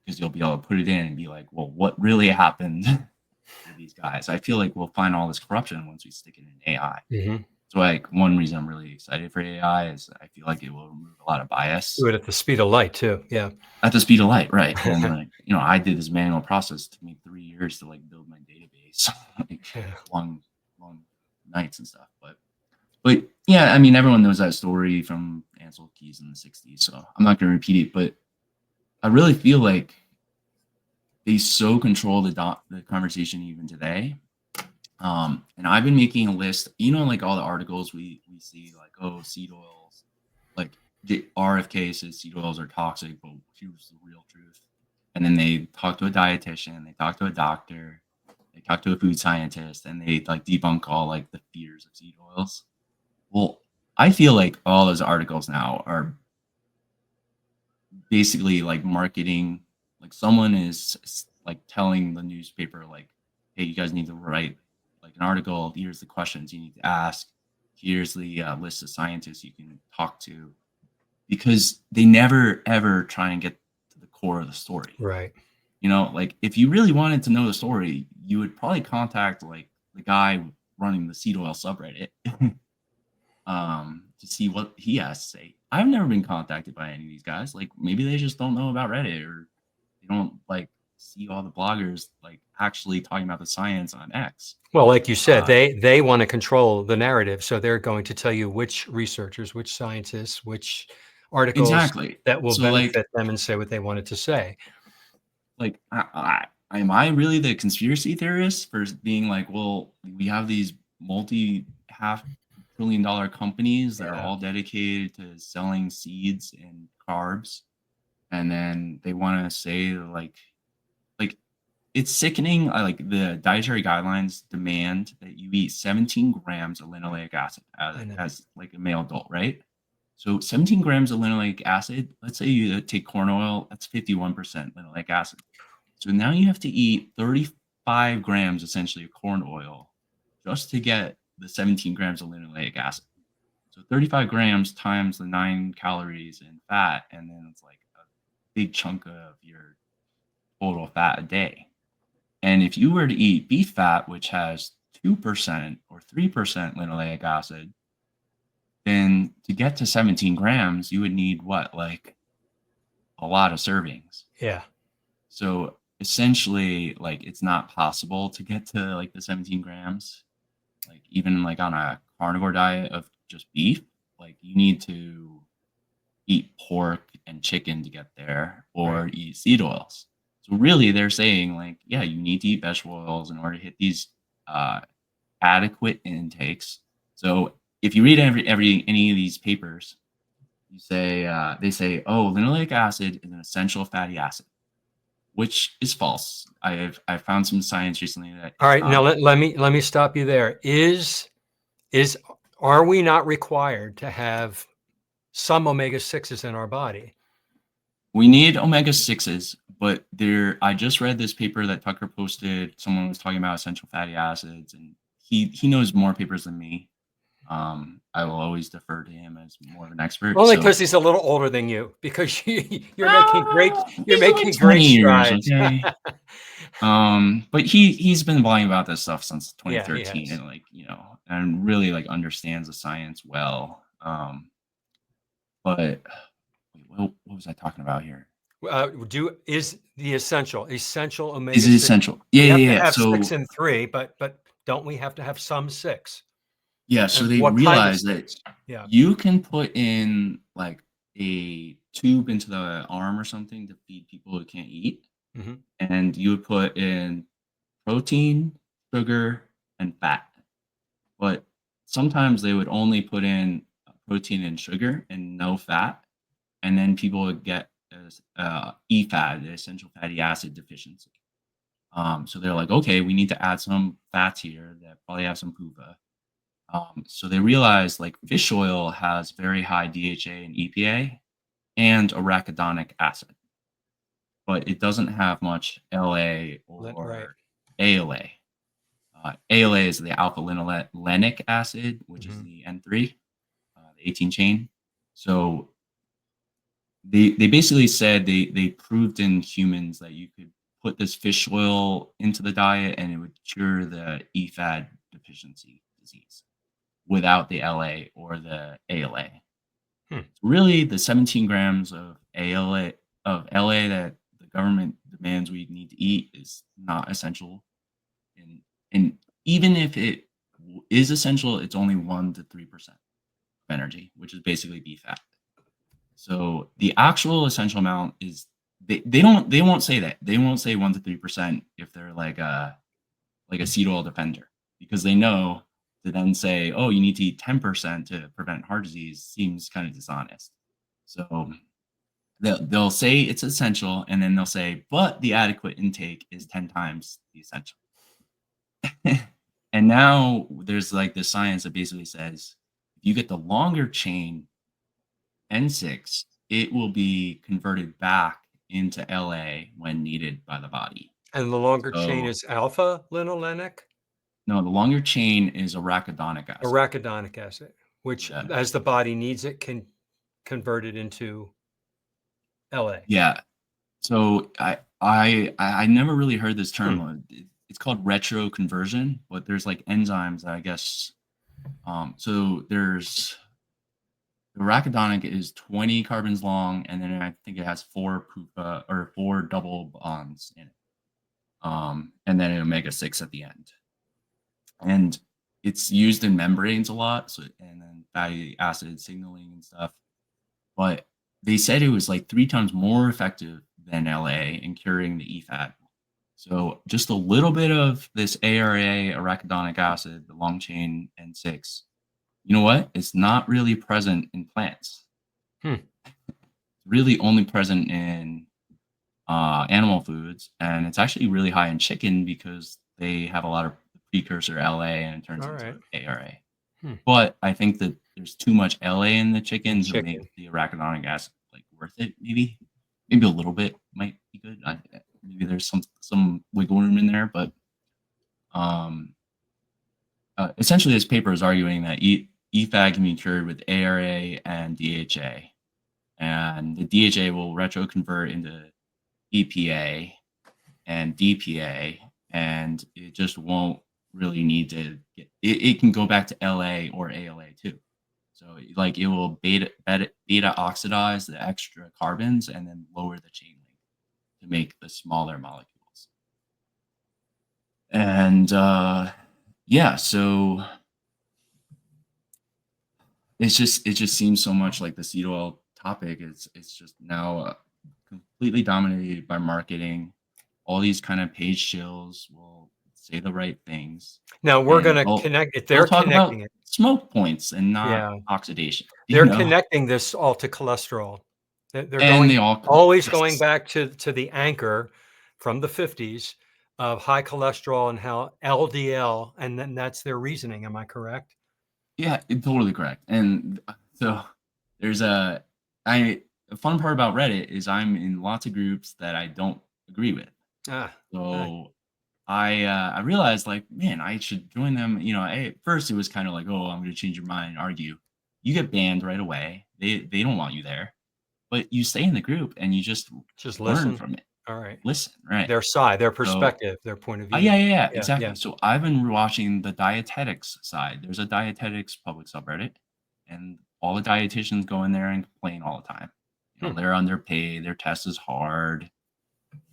B: because you'll be able to put it in and be like, well, what really happened to these guys? I feel like we'll find all this corruption once we stick it in AI.
A: Hmm.
B: So like one reason I'm really excited for AI is I feel like it will remove a lot of bias
A: Do it at the speed of light too. Yeah.
B: at the speed of light, right? And like I did this manual process. It took me 3 years to like build my database, like
A: Yeah.
B: long nights and stuff. But yeah, I mean everyone knows that story from Ansel Keys in the '60s, so I'm not going to repeat it. But I really feel like they so control the conversation even today. And I've been making a list, like all the articles we see, like, oh, seed oils, like the RFK says seed oils are toxic, but here's the real truth. And then they talk to a dietitian, they talk to a doctor, they talk to a food scientist, and they like debunk all like the fears of seed oils. Well, I feel like all those articles now are basically like marketing, like someone is like telling the newspaper like, hey, you guys need to write like an article, here's the questions you need to ask, here's the list of scientists you can talk to, because they never ever try and get to the core of the story.
A: Right.
B: Like if you really wanted to know the story, you would probably contact like the guy running the seed oil subreddit to see what he has to say. I've never been contacted by any of these guys. Like maybe they just don't know about Reddit, or they don't like see all the bloggers like actually talking about the science on X.
A: Well, like you said,
B: Uh,
A: they want to control the narrative, so they're going to tell you which researchers, which scientists, which articles
B: exactly.
A: that will
B: So
A: benefit them and say what they wanted to say.
B: like am I really the conspiracy theorist for being like, well, we have these multi half trillion dollar companies that are
A: Yeah.
B: all dedicated to selling seeds and carbs, and then they want to say like it's sickening. Like the dietary guidelines demand that you eat 17 grams of linoleic acid
A: I know.
B: as like a male adult, right? So 17 grams of linoleic acid, let's say you take corn oil, that's 51% linoleic acid. So now you have to eat 35 grams essentially of corn oil just to get the 17 grams of linoleic acid. So 35 grams times the 9 calories in fat, and then it's like a big chunk of your total fat a day. And if you were to eat beef fat, which has 2% or 3% linoleic acid, then to get to 17 grams, you would need what? Like a lot of servings.
A: Yeah.
B: So essentially, like it's not possible to get to like the 17 grams, like even like on a carnivore diet of just beef, like you need to eat pork and chicken to get there, or
A: Right.
B: eat seed oils. So really they're saying like, yeah, you need to eat vegetable oils in order to hit these uh, adequate intakes. So if you read any of these papers, you say they say, oh, linoleic acid is an essential fatty acid, which is false. I've found some science recently that
A: All
B: it's
A: right. Now
B: not.
A: let me stop you there. Is Are we not required to have some omega-6s in our body?
B: We need omega-6s, but I just read this paper that Tucker posted. Someone was talking about essential fatty acids, and he knows more papers than me. I will always defer to him as more of an expert.
A: Only
B: So
A: because he's a little older than you, because you're making
B: he's like
A: great
B: 20 years,
A: strides.
B: okay? But he's been blogging about this stuff since
A: Yeah, he
B: 2013,
A: has.
B: and like, and really like understands the science well. But wait, what was I talking about here?
A: Is the essential
B: Is it
A: omega-6?
B: essential? Yeah,
A: We have
B: yeah,
A: to
B: yeah.
A: have 6
B: So
A: and 3, but don't we have to have some 6?
B: yeah, so
A: And
B: they
A: what kind of
B: realized that
A: 6? Yeah.
B: you can put in like a tube into the arm or something to feed people who can't eat,
A: Mhm.
B: and you would put in protein, sugar, and fat. But sometimes they would only put in protein and sugar and no fat, and then people would get EFAD, the essential fatty acid deficiency. So they're like, okay, we need to add some fats here that probably have some PUFA. So they realized like fish oil has very high DHA and EPA and arachidonic acid, but it doesn't have much LA
A: Right.
B: or ALA. ALA is the alpha linolenic acid, which is
A: Mhm.
B: the N3, the 18 chain. So they basically said they proved in humans that you could put this fish oil into the diet and it would cure the EFAD deficiency disease without the LA or the ALA.
A: Hmm.
B: Really, the 17 grams of LA that the government demands we need to eat is not essential. And even if it is essential, it's only 1 to 3% of energy, which is basically beef fat. So the actual essential amount is they won't say that. They won't say 1 to 3% if they're like a seed oil defender, because they know to then say, oh, you need to eat 10% to prevent heart disease seems kind of dishonest. So they'll say it's essential, and then they'll say, but the adequate intake is 10 times the essential. And now there's like this science that basically says if you get the longer chain N6, it will be converted back into LA when needed by the body.
A: And the longer chain
B: So
A: is alpha linolenic?
B: no, the longer chain is arachidonic acid.
A: Arachidonic acid, which,
B: Yeah.
A: as the body needs it, can convert it into LA.
B: Yeah. So I never really heard this
A: Hmm.
B: term. It's called retroconversion, but there's like enzymes that I guess. So there's the arachidonic is 20 carbons long, and then I think it has 4 pupa or 4 double bonds in it. And then an omega-6 at the end. And it's used in membranes a lot, so and then fatty acid signaling and stuff. But they said it was like 3 times more effective than LA in curing the EFAD. So just a little bit of this ARA, arachidonic acid, the long chain N6, you know what? It's not really present in plants.
A: Hmm.
B: It's really only present in animal foods, and it's actually really high in chicken because they have a lot of precursor LA and it turns
A: All
B: into
A: right.
B: ARA.
A: Hmm.
B: But I think that there's too much LA in the
A: In
B: chicken to make
A: chicken.
B: the arachidonic acid like worth it. Maybe a little bit might be good. Maybe there's some wiggle room in there, but um, essentially, this paper is arguing that EFAD can be cured with ARA and DHA, and the DHA will retroconvert into EPA and DPA, and it just won't really need to it can go back to LA or ALA too. So like it will beta oxidize the extra carbons and then lower the chain length to make the smaller molecules. And yeah, so it just seems so much like the seed oil topic. It's just now completely dominated by marketing. All these kind of page shills will say the right things,
A: Now we're
B: and
A: gonna connect if
B: they'll
A: they're
B: talk
A: connecting
B: about
A: it.
B: smoke points and not
A: Yeah.
B: oxidation. You
A: They're
B: know,
A: connecting this all to cholesterol. They're
B: and
A: going
B: they all
A: always going
B: yes.
A: back to the anchor from the '50s of high cholesterol and how LDL, and then that's their reasoning. Am I correct?
B: Yeah, totally correct. And so there's I the fun part about Reddit is I'm in lots of groups that I don't agree with.
A: Ah, right.
B: So I realized like, man, I should join them. At first it was kind of like, oh, I'm gonna change your mind and argue. You get banned right away. They don't want you there. But you stay in the group and you just
A: Just
B: learn
A: listen.
B: from it.
A: All right.
B: Listen, right?
A: Their side, their
B: So
A: perspective, their point of
B: yeah,
A: view.
B: yeah, yeah,
A: Yeah,
B: exactly.
A: yeah.
B: So I've been watching the dietetics side. There's a dietetics public subreddit, and all the dietitians go in there and complain all the time.
A: Hmm.
B: They're underpaid, their test is hard.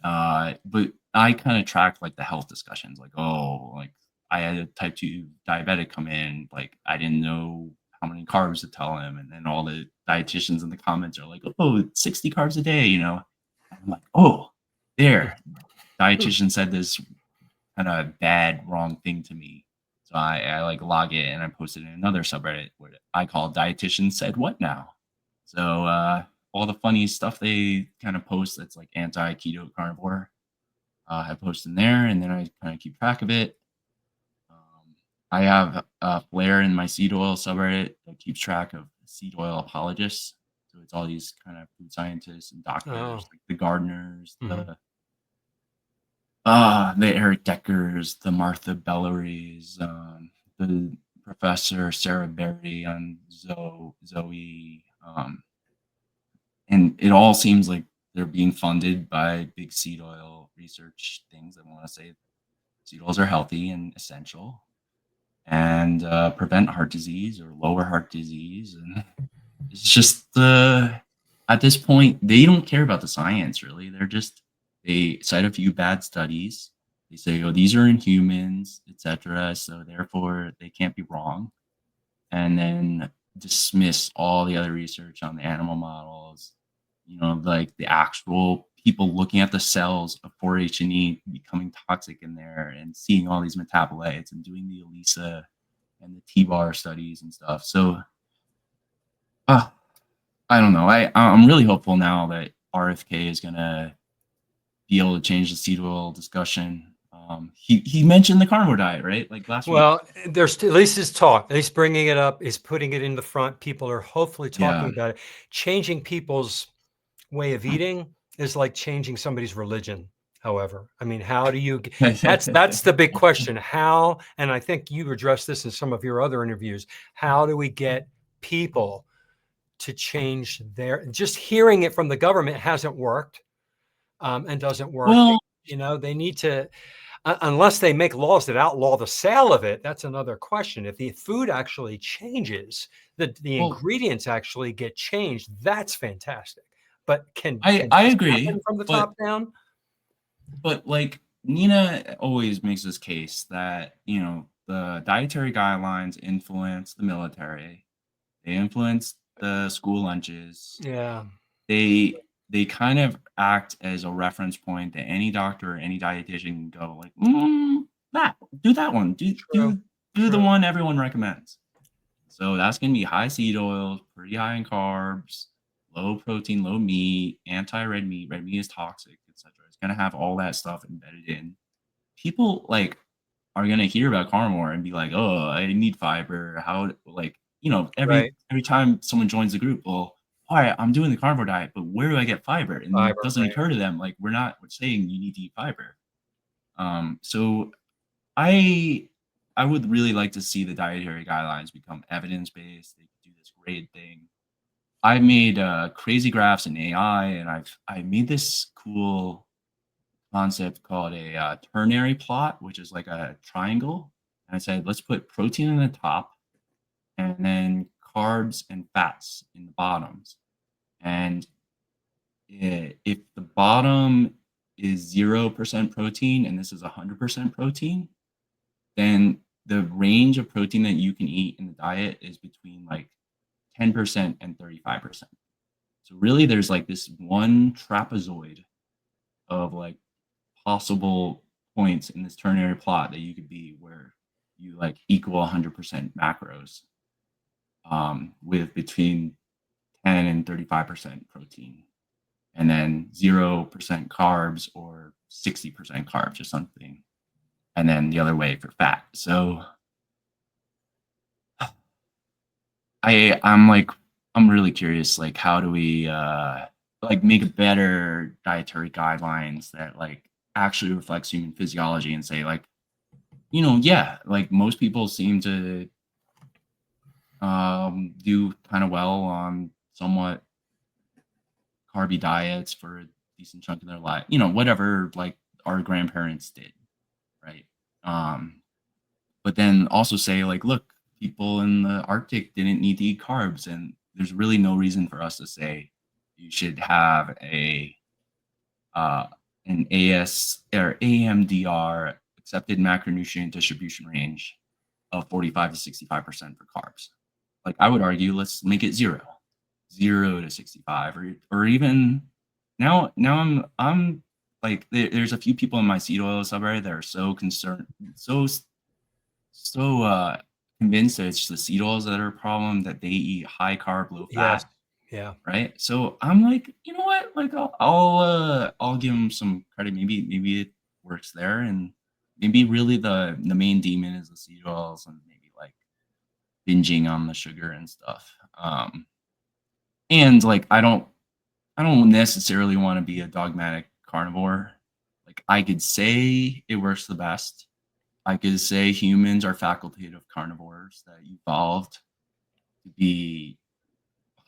B: But I kind of track like the health discussions, like, oh, like I had a type 2 diabetic come in, like I didn't know how many carbs to tell him. And then all the dietitians in the comments are like, oh, 60 carbs a day, And I'm like, oh,
A: Hmm.
B: there.
A: Hmm.
B: Dietitian said this kind of bad, wrong thing to me. So I like log it and I posted in another subreddit where I call dietitian said what now. So all the funny stuff they kind of post that's like anti keto carnivore, I post in there and then I kind of keep track of it. Um, I have a Flare in my seed oil subreddit that keeps track of seed oil apologists. So it's all these kind of food scientists and doctors,
A: Oh.
B: like the gardeners,
A: Mhm.
B: the Eric Deckers, the Martha Belleries, the Professor Sarah Berry on Zoe, and it all seems like they're being funded by big seed oil research things that want to say seed oils are healthy and essential and prevent heart disease or lower heart disease. And it's just at this point, they don't care about the science really. They cite a few bad studies. They say, oh, these are in humans, etc. So therefore, they can't be wrong. And then dismiss all the other research on the animal models. Like the actual people looking at the cells of 4-H&E becoming toxic in there and seeing all these metabolites and doing the ELISA and the T-bar studies and stuff. So, uh, I don't know. I'm really hopeful now that RFK is gonna be able to change the seed oil discussion. He mentioned the carnivore diet, right? Like last week.
A: Well, there's at least his talk. He's bringing it up. He's putting it in the front. People are hopefully talking
B: Yeah.
A: about it. Changing people's way of eating is like changing somebody's religion. However, I mean, how do you? That's the big question. How? And I think you addressed this in some of your other interviews. How do we get people to change their? Just hearing it from the government hasn't worked, and doesn't work.
B: Well,
A: They need to. Unless they make laws that outlaw the sale of it, that's another question. If the food actually changes, the
B: well,
A: ingredients actually get changed, that's fantastic. But
B: I
A: can
B: I
A: this
B: agree,
A: happen from the
B: but
A: top down?
B: like Nina always makes this case that the dietary guidelines influence the military, they influence the school lunches,
A: Yeah,
B: they kind of act as a reference point that any doctor or any dietitian can go like, that do that one,
A: true,
B: do the
A: true.
B: one everyone recommends. So that's gonna be high seed oils, pretty high in carbs, low protein, low meat, anti-red meat. Red meat is toxic, etc. It's gonna have all that stuff embedded in. People like are gonna hear about carnivore and be like, "Oh, I need fiber." How like
A: Right.
B: every time someone joins the group, well, all right, I'm doing the carnivore diet, but where do I get fiber? And it
A: Fiber,
B: doesn't
A: right.
B: occur to them like we're saying you need to eat fiber. So I I would really like to see the dietary guidelines become evidence-based. They could do this great thing. I made crazy graphs in AI, and I made this cool concept called a ternary plot, which is like a triangle. And I said, let's put protein in the top, and then carbs and fats in the bottoms. And if the bottom is 0% protein, and this is 100% protein, then the range of protein that you can eat in the diet is between like 10% and 35%. So really there's like this one trapezoid of like possible points in this ternary plot that you could be where you like equal 100% macros with between 10 and 35% protein and then 0% carbs or 60% carbs or something. And then the other way for fat. So I'm really curious, like how do we like make better dietary guidelines that like actually reflects human physiology and say like, yeah, like most people seem to do kind of well on somewhat carby diets for a decent chunk of their life, whatever like our grandparents did, right? Um, but then also say like, look, people in the Arctic didn't need to eat carbs, and there's really no reason for us to say you should have uh, an AS or AMDR accepted macronutrient distribution range of 45 to 65% for carbs. Like I would argue, let's make it 0 to 65, or even now I'm like there's a few people in my seed oil subreddit that are so concerned, so convinced that it's the seed oils that are a problem, that they eat high carb, low
A: Yes.
B: fat,
A: Yeah.
B: right? So I'm like, you know what? Like I'll give them some credit. Maybe it works there, and maybe really the main demon is the seed oils, and maybe like binging on the sugar and stuff. And like I don't necessarily want to be a dogmatic carnivore. Like I could say it works the best. I could say humans are facultative carnivores that evolved to be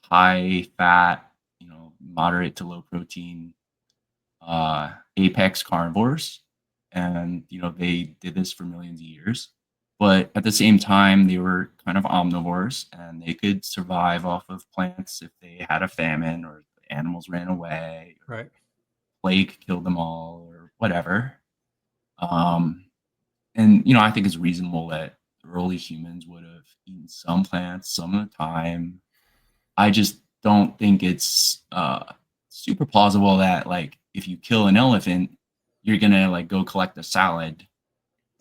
B: high fat, moderate to low protein, apex carnivores. And, they did this for millions of years. But at the same time, they were kind of omnivores and they could survive off of plants if they had a famine or the animals ran away or
A: Right.
B: plague killed them all or whatever. Um, and, I think it's reasonable that early humans would have eaten some plants some of the time. I just don't think it's super plausible that like if you kill an elephant, you're gonna like go collect a salad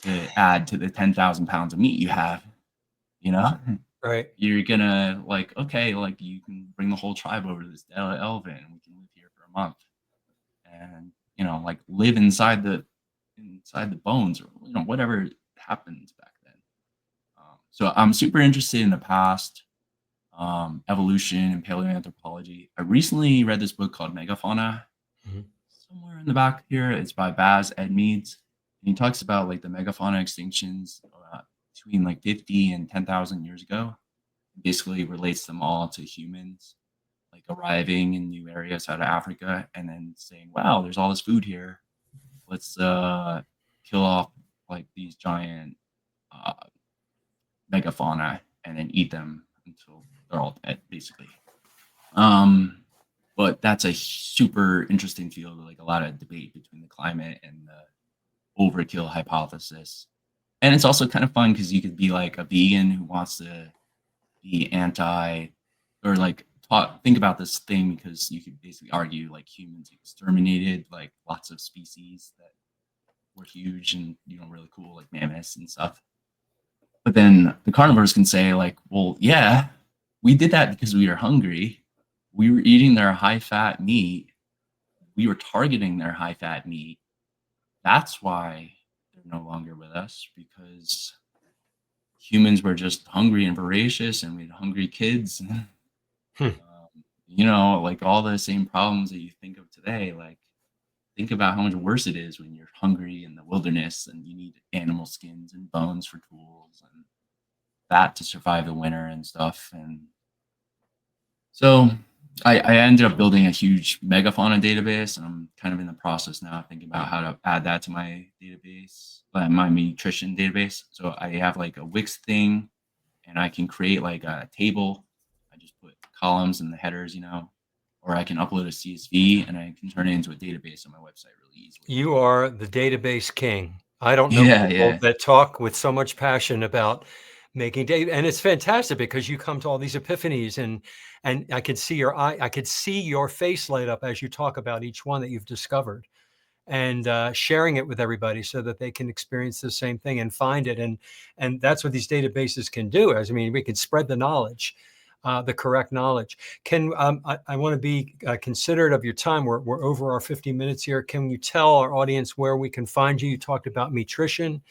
B: to add to the 10,000 pounds of meat you have. You know,
A: Right.
B: you're gonna like okay, like you can bring the whole tribe over to this elephant, and we can live here for a month, and like live inside the bones or whatever happens back then. So I'm super interested in the past, evolution and paleoanthropology. I recently read this book called Megafauna.
A: Mhm.
B: Somewhere in the back here, it's by Baz Edmeades. And he talks about like the megafauna extinctions between like 50 and 10,000 years ago. Basically relates them all to humans, like arriving in new areas out of Africa and then saying, wow, there's all this food here. Let's kill off like these giant uh, megafauna and then eat them until they're all dead, basically. Um, but that's a super interesting field, like a lot of debate between the climate and the overkill hypothesis. And it's also kind of fun because you could be like a vegan who wants to be anti or like think about this thing because you could basically argue like humans exterminated like lots of species that were huge and really cool, like mammoths and stuff. But then the carnivores can say like, well, yeah, we did that because we were hungry. We were eating their high fat meat. We were targeting their high fat meat. That's why they're no longer with us, because humans were just hungry and voracious and we had hungry kids.
A: Hmm.
B: Like all the same problems that you think of today. Like think about how much worse it is when you're hungry in the wilderness and you need animal skins and bones for tools and fat to survive the winter and stuff. And so I ended up building a huge megafauna database, and I'm kind of in the process now of thinking about how to add that to my database, my meatrition database. So I have like a Wix thing, and I can create like a table. I just put columns in the headers, or I can upload a CSV and I can turn it into a database on my website really easily.
A: You are the database king. I don't know
B: Yeah,
A: people
B: yeah.
A: that talk with so much passion about making data, and it's fantastic because you come to all these epiphanies, and I could see your eye, I could see your face light up as you talk about each one that you've discovered, and sharing it with everybody so that they can experience the same thing and find it. And that's what these databases can do. As I mean, we can spread the knowledge, the correct knowledge. Can I want to be considerate of your time. We're over our 50 minutes here. Can you tell our audience where we can find you? You talked about meatrition.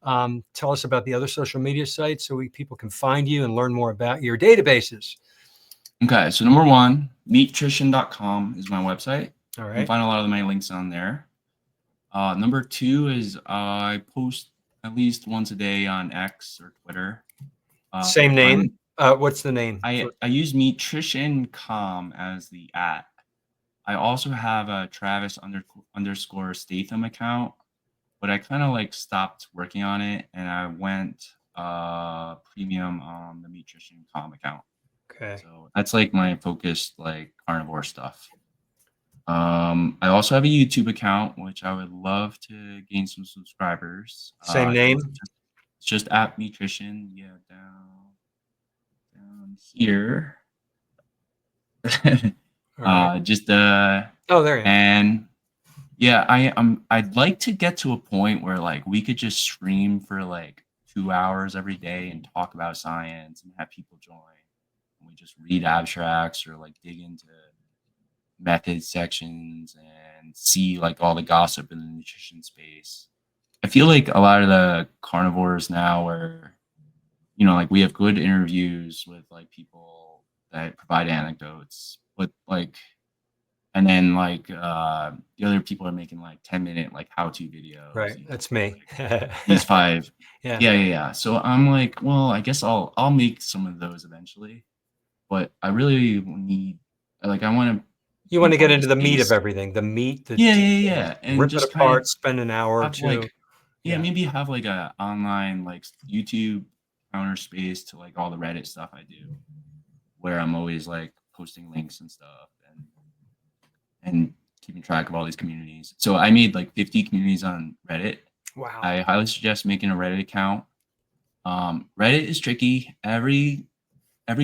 A: Tell us about the other social media sites so people can find you and learn more about your databases.
B: Okay, so number one, meatrition.com is my website.
A: All
B: You can
A: right.
B: find a lot of my links on there. Number two is I post at least once a day on X or Twitter.
A: Same name. What's the name?
B: I use meatrition.com as the @ I also have a Travis__ Statham account, but I kind of like stopped working on it and I went premium on the meatrition.com account.
A: Okay.
B: So that's like my focused like carnivore stuff. I also have a YouTube account, which I would love to gain some subscribers.
A: Same name.
B: It's just @meatrition. Yeah, down here.
A: Right.
B: Oh,
A: there you are.
B: And yeah, I'd like to get to a point where like we could just stream for like 2 hours every day and talk about science and have people join. And we just read abstracts or like dig into method sections and see like all the gossip in the nutrition space. I feel like a lot of the carnivores now are, like we have good interviews with like people that provide anecdotes, but like, and then like the other people are making like 10-minute like how-to videos.
A: Right. That's me.
B: Like, these 5.
A: Yeah.
B: Yeah. So I'm like, well, I guess I'll make some of those eventually, but I really need, like, I want to.
A: You want to get into the meat of everything, the meat.
B: Yeah. And
A: rip
B: just
A: it apart,
B: kind of
A: spend an hour or two.
B: like, maybe have like a online like YouTube counter space to like all the Reddit stuff I do, where I'm always like posting links and stuff and keeping track of all these communities. So I made like 50 communities on Reddit.
A: Wow.
B: I highly suggest making a Reddit account. Reddit is tricky. Every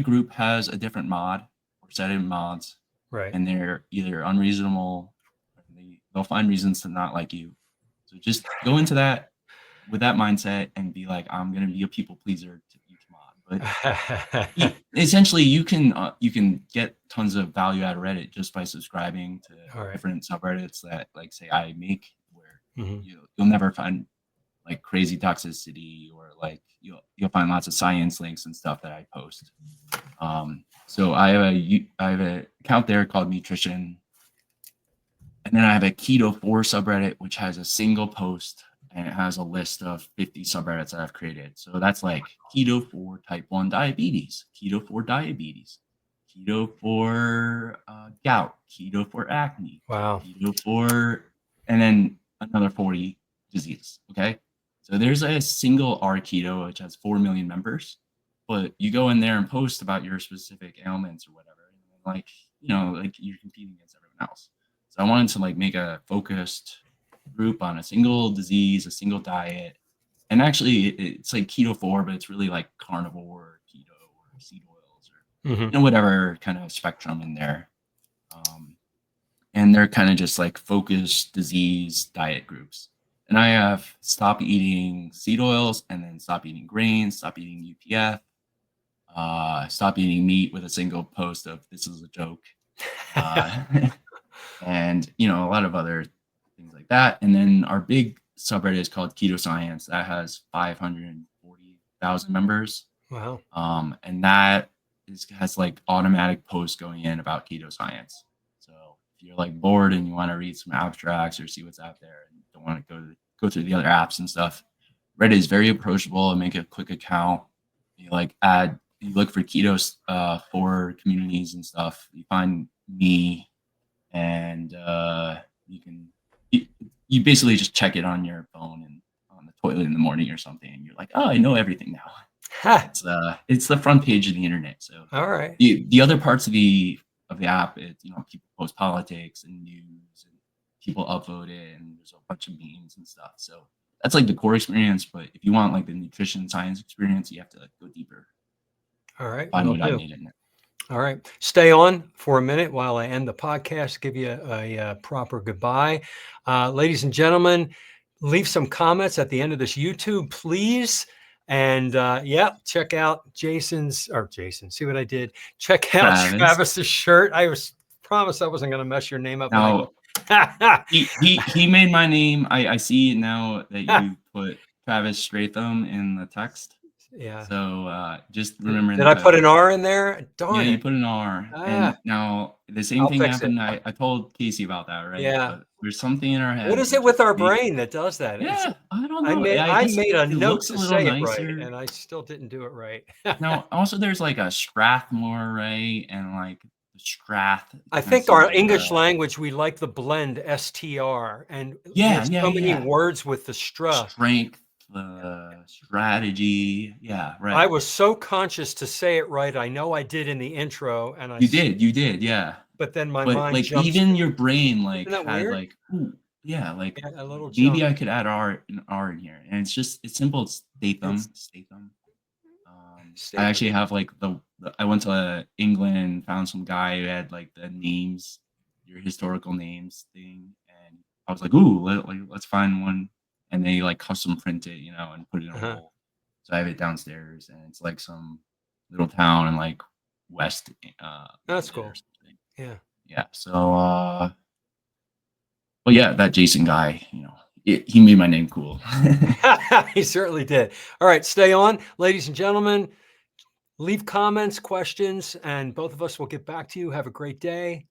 B: group has a different mod or set of mods.
A: Right.
B: And they're either unreasonable, or they'll find reasons to not like you. So just go into that with that mindset and be like, I'm gonna be a people pleaser to each mod. But essentially, you can get tons of value out of Reddit just by subscribing to different subreddits that like say I make, where you'll never find like crazy toxicity or like you'll find lots of science links and stuff that I post. So I have an account there called Meatrition, and then I have a Keto 4 subreddit, which has a single post and it has a list of 50 subreddits that I've created. So that's like Keto 4 type 1 diabetes, Keto 4 diabetes, Keto 4 gout, Keto 4 acne,
A: Wow,
B: Keto 4, and then another 40 diseases. Okay, so there's a single R Keto which has 4 million members. But you go in there and post about your specific ailments or whatever, and like like you're competing against everyone else. So I wanted to like make a focused group on a single disease, a single diet, and actually it's like Keto 4, but it's really like carnivore, keto, or seed oils, or whatever kind of spectrum in there. And they're kind of just like focused disease diet groups. And I have stop eating seed oils, and then stop eating grains, stop eating UPF. Stop eating meat with a single post of this is a joke, and a lot of other things like that. And then our big subreddit is called Keto Science that has 540,000 members.
A: Wow.
B: And that has like automatic posts going in about keto science. So if you're like bored and you want to read some abstracts or see what's out there and don't want to go through the other apps and stuff, Reddit is very approachable. And make a quick account. You look for keto for communities and stuff. You find me, and you basically just check it on your phone and on the toilet in the morning or something, and you're like, oh, I know everything now. It's the front page of the internet. So
A: all right.
B: The other parts of the app, people post politics and news, and people upload it, and there's a bunch of memes and stuff. So that's like the core experience. But if you want like the nutrition science experience, you have to go deeper.
A: All right.
B: Find what I need in there.
A: All right. Stay on for a minute while I end the podcast, give you a proper goodbye. Ladies and gentlemen, leave some comments at the end of this YouTube, please. And check out Jason, see what I did? Check out Travis's shirt. I promised I wasn't going to mess your name up.
B: No, he made my name. I see now that you put Travis Statham in the text.
A: Yeah.
B: So just
A: Did
B: remembering
A: I put an
B: to
A: R in there?
B: yeah,
A: Darn
B: you
A: it.
B: put an R.
A: Ah,
B: And now the same
A: I'll
B: thing
A: fix it.
B: happened. I told Casey about that, right?
A: Yeah.
B: But there's something in our
A: What
B: heads
A: is
B: that
A: it with
B: just
A: our
B: make
A: brain that does that?
B: yeah, I don't
A: I
B: know.
A: made
B: I
A: I
B: guess
A: made a
B: it
A: note
B: looks a
A: to
B: little
A: say it right,
B: nicer.
A: and I still didn't do it right.
B: Now, also there's like a Strathmore, right? And like the Strath
A: I
B: kind of
A: think
B: seems
A: our
B: like
A: English language, we like the blend STR, and we
B: yeah,
A: have
B: yeah,
A: so many
B: yeah.
A: words with the stra.
B: Strength, strategy. Yeah,
A: I
B: right.
A: was so conscious to say it right. I know I did in the intro, and
B: You did, yeah.
A: but then my
B: But
A: mind
B: like
A: jumps
B: even
A: to,
B: your brain
A: isn't
B: like
A: that
B: had
A: weird?
B: like, ooh, yeah,
A: Yeah, a
B: like
A: little jump.
B: maybe I could add R in here. And it's just it's simple, it's
A: It's
B: Statham. I
A: Statham.
B: actually have like I went to England and found some guy who had like the names, your historical names thing, and I was like, "Ooh, let's find one," and they like custom print it, and put it in a
A: Uh-huh.
B: roll. So I have it downstairs, and it's like some little town in like West
A: That's
B: London or
A: cool.
B: something.
A: Yeah.
B: Yeah. So, but yeah, that Jason guy, he made my name cool.
A: He certainly did. All right, stay on, ladies and gentlemen. Leave comments, questions, and both of us will get back to you. Have a great day.